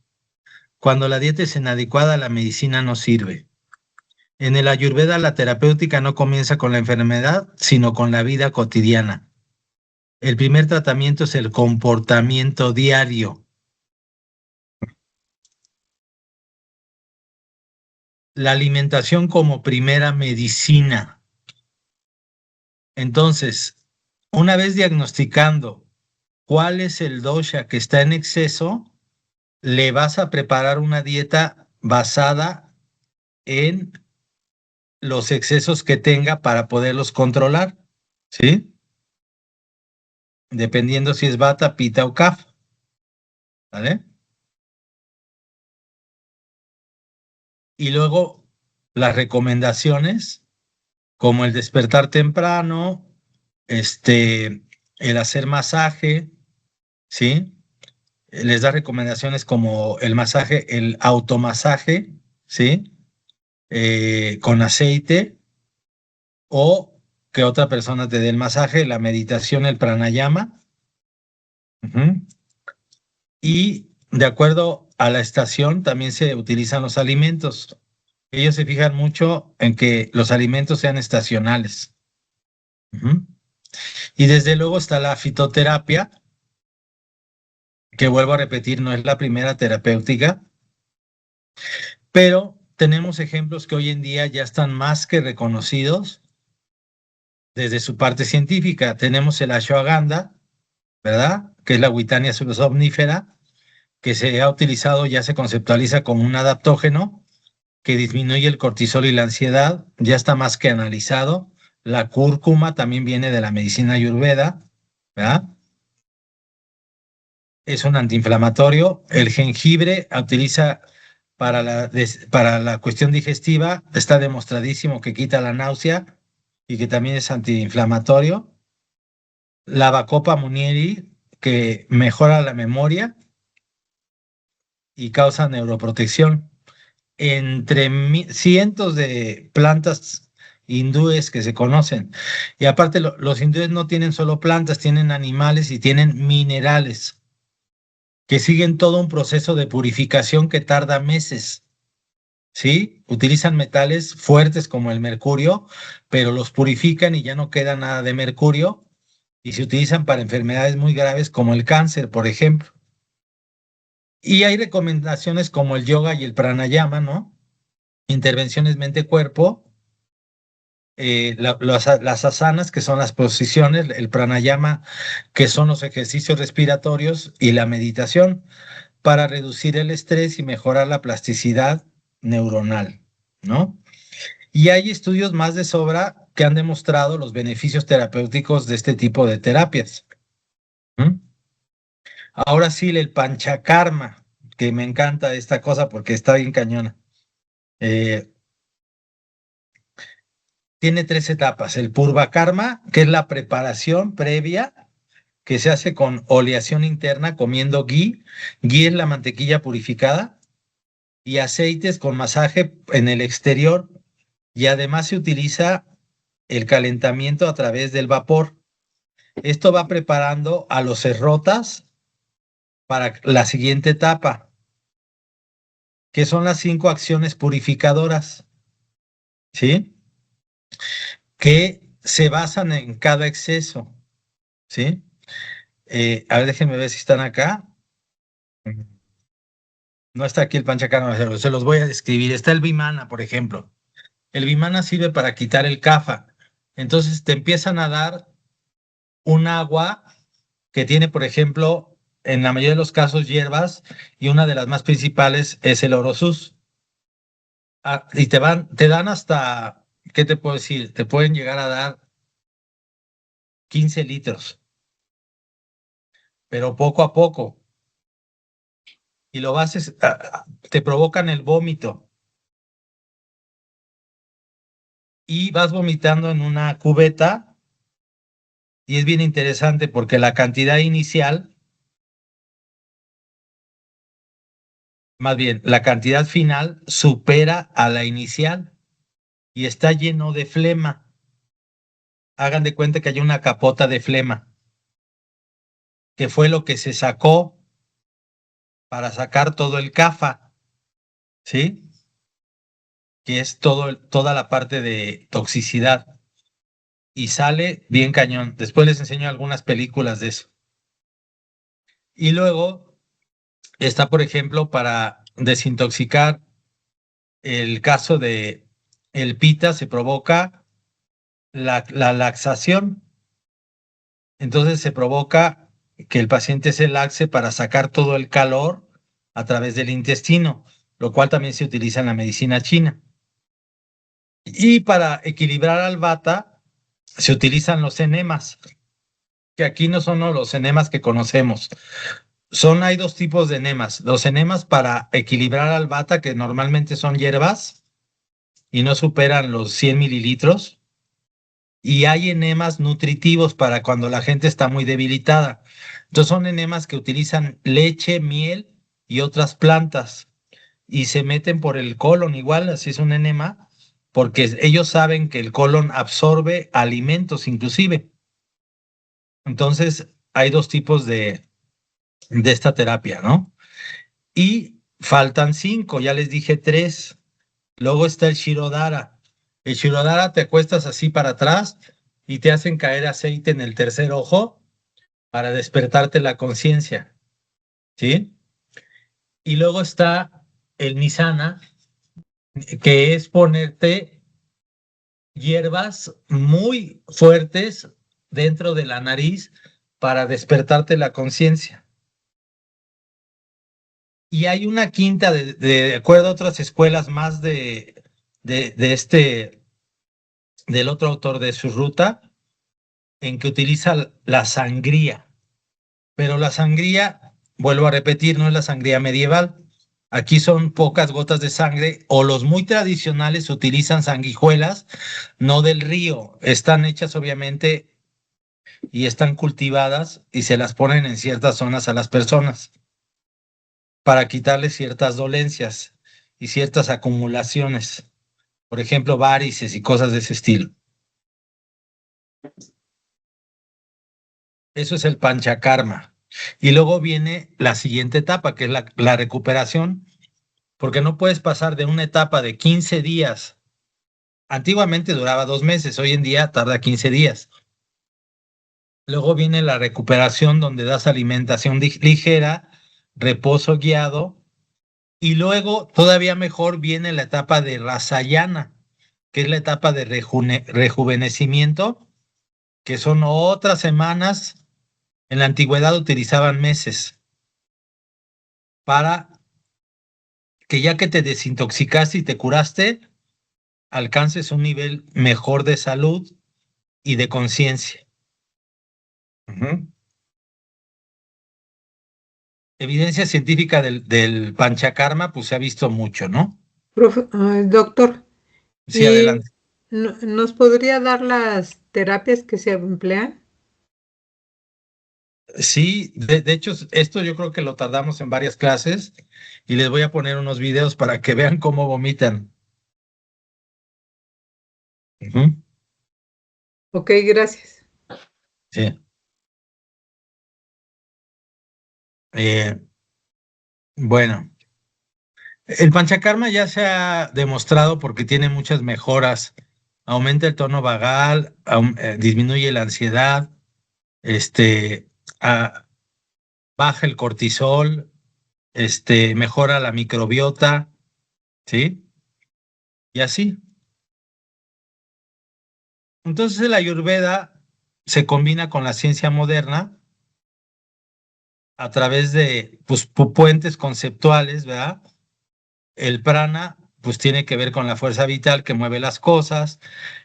Cuando la dieta es inadecuada, la medicina no sirve. En el Ayurveda, la terapéutica no comienza con la enfermedad, sino con la vida cotidiana. El primer tratamiento es el comportamiento diario. La alimentación como primera medicina. Entonces, una vez diagnosticando cuál es el dosha que está en exceso, le vas a preparar una dieta basada en los excesos que tenga para poderlos controlar, ¿sí? Dependiendo si es Vata, Pitta o Kapha, ¿vale? Y luego las recomendaciones, como el despertar temprano, el hacer masaje, ¿sí? Les da recomendaciones como el masaje, el automasaje, ¿sí? Con aceite, o que otra persona te dé el masaje, la meditación, el pranayama. Ujú. Y de acuerdo a la estación también se utilizan los alimentos. Ellos se fijan mucho en que los alimentos sean estacionales. Ujú. Y desde luego está la fitoterapia, que vuelvo a repetir, no es la primera terapéutica, pero tenemos ejemplos que hoy en día ya están más que reconocidos desde su parte científica. Tenemos el ashwagandha, ¿verdad? Que es la Witania somnífera, que se ha utilizado, ya se conceptualiza como un adaptógeno que disminuye el cortisol y la ansiedad, ya está más que analizado. La cúrcuma también viene de la medicina ayurveda, ¿verdad? Es un antiinflamatorio. El jengibre utiliza para la cuestión digestiva, está demostradísimo que quita la náusea y que también es antiinflamatorio. La Bacopa munieri, que mejora la memoria y causa neuroprotección. Entre cientos de plantas hindúes que se conocen. Y aparte, los hindúes no tienen solo plantas, tienen animales y tienen minerales que siguen todo un proceso de purificación que tarda meses. ¿Sí? Utilizan metales fuertes como el mercurio, pero los purifican y ya no queda nada de mercurio y se utilizan para enfermedades muy graves como el cáncer, por ejemplo. Y hay recomendaciones como el yoga y el pranayama, ¿no? Intervenciones mente-cuerpo, las asanas, que son las posiciones, el pranayama, que son los ejercicios respiratorios, y la meditación para reducir el estrés y mejorar la plasticidad neuronal, ¿no? Y hay estudios más de sobra que han demostrado los beneficios terapéuticos de este tipo de terapias. ¿Mm? Ahora sí, el panchakarma, que me encanta esta cosa porque está bien cañona. Eh, Tiene 3 etapas. El purvakarma, que es la preparación previa, que se hace con oleación interna comiendo ghee. Ghee es la mantequilla purificada, y aceites con masaje en el exterior, y además se utiliza el calentamiento a través del vapor. Esto va preparando a los serrotas para la siguiente etapa, que son las 5 acciones purificadoras, ¿sí? Que se basan en cada exceso, ¿sí? A ver, déjenme ver si están acá. No está aquí el panchakarma, se los voy a describir. Está el vimana, por ejemplo. El vimana sirve para quitar el kapha. Entonces te empiezan a dar un agua que tiene, por ejemplo, en la mayoría de los casos, hierbas, y una de las más principales es el orosus. Y te dan hasta, ¿qué te puedo decir? Te pueden llegar a dar 15 litros, pero poco a poco. Y lo vas, te provocan el vómito. Y vas vomitando en una cubeta, y es bien interesante porque la cantidad inicial, más bien, la cantidad final supera a la inicial y está lleno de flema. Hagan de cuenta que hay una capota de flema, que fue lo que se sacó para sacar todo el kapha, ¿sí? Que es toda la parte de toxicidad. Y sale bien cañón. Después les enseño algunas películas de eso. Y luego está, por ejemplo, para desintoxicar el caso de el pita, se provoca la laxación. Entonces se provoca que el paciente se laxe para sacar todo el calor a través del intestino, lo cual también se utiliza en la medicina china. Y para equilibrar al vata se utilizan los enemas, que aquí no son los enemas que conocemos. Hay dos tipos de enemas. Los enemas para equilibrar al vata, que normalmente son hierbas y no superan los 100 mililitros. Y hay enemas nutritivos para cuando la gente está muy debilitada. Entonces son enemas que utilizan leche, miel y otras plantas y se meten por el colon igual, así es un enema, porque ellos saben que el colon absorbe alimentos inclusive. Entonces hay dos tipos de esta terapia, ¿no? Y faltan 5, ya les dije 3. Luego está el Shirodara. El Shirodara te acuestas así para atrás y te hacen caer aceite en el tercer ojo para despertarte la conciencia, ¿sí? Y luego está el Nisana, que es ponerte hierbas muy fuertes dentro de la nariz para despertarte la conciencia. Y hay una quinta, de acuerdo a otras escuelas más del otro autor de su ruta, en que utiliza la sangría. Pero la sangría, vuelvo a repetir, no es la sangría medieval. Aquí son pocas gotas de sangre, o los muy tradicionales utilizan sanguijuelas, no del río. Están hechas obviamente y están cultivadas y se las ponen en ciertas zonas a las personas para quitarles ciertas dolencias y ciertas acumulaciones. Por ejemplo, varices y cosas de ese estilo. Eso es el panchakarma. Y luego viene la siguiente etapa, que es la recuperación, porque no puedes pasar de una etapa de 15 días. Antiguamente duraba 2 meses, hoy en día tarda 15 días. Luego viene la recuperación, donde das alimentación ligera, reposo guiado, y luego todavía mejor viene la etapa de Rasayana, que es la etapa de rejuvenecimiento, que son otras semanas. En la antigüedad utilizaban meses para que ya que te desintoxicaste y te curaste, alcances un nivel mejor de salud y de conciencia. Evidencia científica del panchakarma, pues se ha visto mucho, ¿no? Doctor, Sí, adelante. ¿nos podría dar las terapias que se emplean? Sí, de hecho, esto yo creo que lo tardamos en varias clases y les voy a poner unos videos para que vean cómo vomitan. Ok, gracias. Sí. Bueno, el panchakarma ya se ha demostrado porque tiene muchas mejoras. Aumenta el tono vagal, disminuye la ansiedad, a- baja el cortisol, mejora la microbiota, ¿sí? Y así. Entonces el Ayurveda se combina con la ciencia moderna a través de pues, puentes conceptuales, ¿verdad? El prana pues tiene que ver con la fuerza vital que mueve las cosas,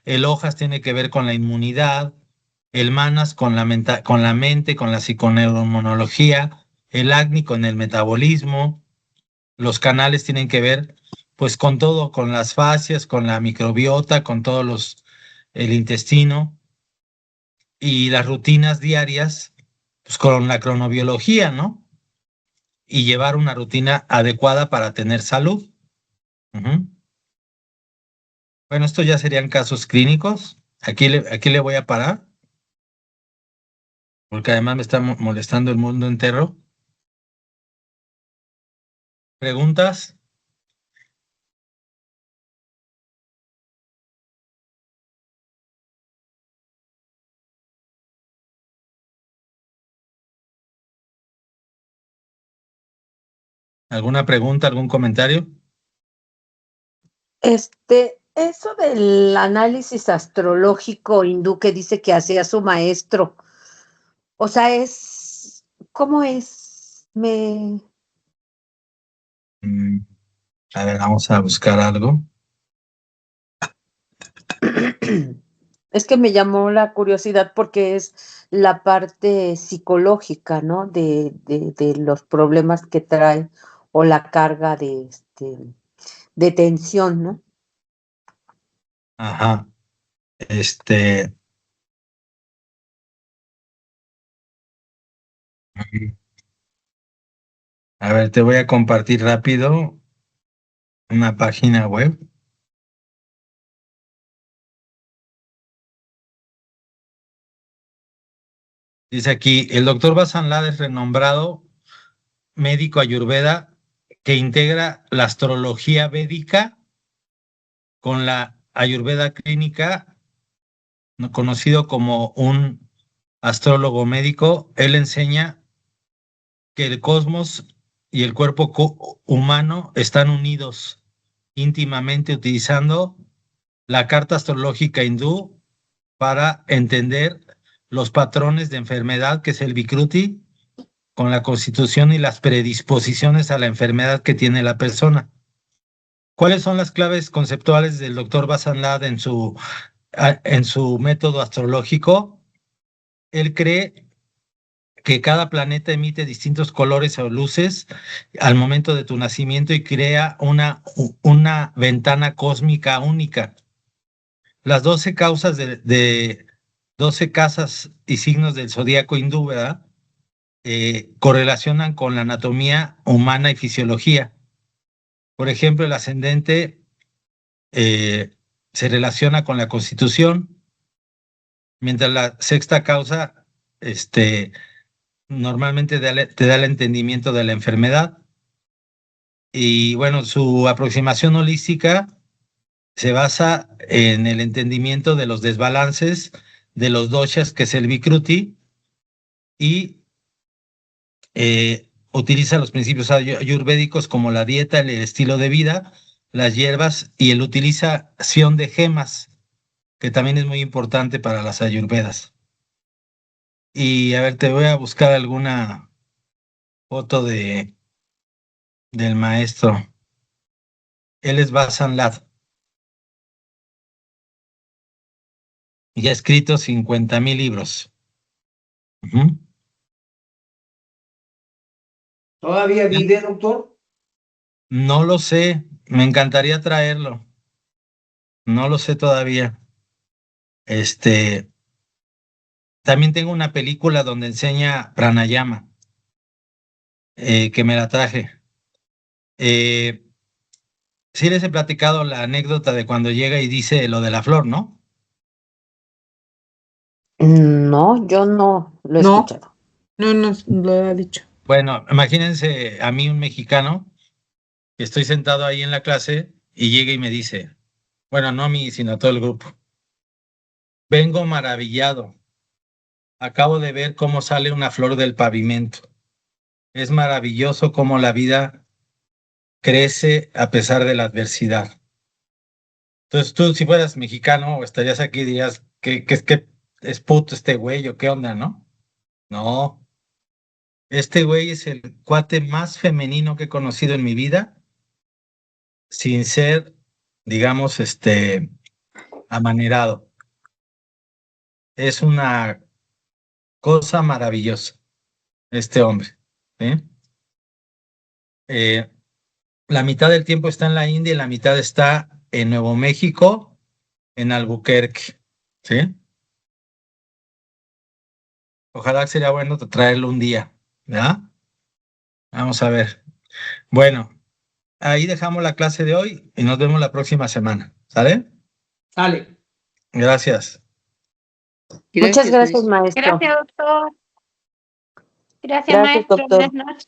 el ojas tiene que ver con la inmunidad, el manas con la mente, con la psiconeuroinmunología, el agni con el metabolismo, los canales tienen que ver pues con todo, con las fascias, con la microbiota, con el intestino y las rutinas diarias pues con la cronobiología, ¿no? Y llevar una rutina adecuada para tener salud. Bueno, esto ya serían casos clínicos. Aquí le voy a parar, porque además me está molestando el mundo entero. ¿Preguntas? ¿Alguna pregunta, algún comentario? Eso del análisis astrológico hindú que dice que hacía su maestro, o sea, ¿Cómo es? A ver, vamos a buscar algo. Es que me llamó la curiosidad porque es la parte psicológica, ¿no? De los problemas que trae o la carga de tensión, ¿no? Ajá. A ver, te voy a compartir rápido una página web. Dice aquí, el doctor Basanlad es renombrado médico ayurveda que integra la astrología védica con la ayurveda clínica, conocido como un astrólogo médico. Él enseña que el cosmos y el cuerpo humano están unidos íntimamente utilizando la carta astrológica hindú para entender los patrones de enfermedad, que es el Vikruti, con la constitución y las predisposiciones a la enfermedad que tiene la persona. ¿Cuáles son las claves conceptuales del doctor Basanlad en su método astrológico? Él cree que cada planeta emite distintos colores o luces al momento de tu nacimiento y crea una ventana cósmica única. Las 12 causas de 12 casas y signos del zodíaco hindú, ¿verdad? Correlacionan con la anatomía humana y fisiología. Por ejemplo, el ascendente se relaciona con la constitución, mientras la sexta causa normalmente te da el entendimiento de la enfermedad. Y bueno, su aproximación holística se basa en el entendimiento de los desbalances de los doshas, que es el Vikruti, y utiliza los principios ayurvédicos como la dieta, el estilo de vida, las hierbas y la utilización de gemas, que también es muy importante para las ayurvedas. Y a ver, te voy a buscar alguna foto del maestro. Él es Basanlad y ha escrito 50,000 libros. Ujú. ¿Todavía vive, doctor? No lo sé, me encantaría traerlo. No lo sé todavía. También tengo una película donde enseña pranayama, que me la traje. Sí les he platicado la anécdota de cuando llega y dice lo de la flor, ¿no? No, yo no lo he No, escuchado. no nos lo ha dicho. Bueno, imagínense a mí, un mexicano, que estoy sentado ahí en la clase y llega y me dice, bueno, no a mí, sino a todo el grupo, vengo maravillado. Acabo de ver cómo sale una flor del pavimento. Es maravilloso cómo la vida crece a pesar de la adversidad. Entonces tú, si fueras mexicano o estarías aquí, dirías que es puto este güey o qué onda, ¿no? No, este güey es el cuate más femenino que he conocido en mi vida, sin ser, digamos, amanerado. Es una cosa maravillosa, este hombre, ¿sí? Eh, la mitad del tiempo está en la India y la mitad está en Nuevo México, en Albuquerque, ¿sí? Ojalá sería bueno traerlo un día, ¿verdad? Vamos a ver. Bueno, ahí dejamos la clase de hoy y nos vemos la próxima semana, ¿sale? Sale. Gracias. Muchas gracias, maestro. maestro. Gracias, doctor. Gracias, Gracias, maestro. doctor. Buenas noches.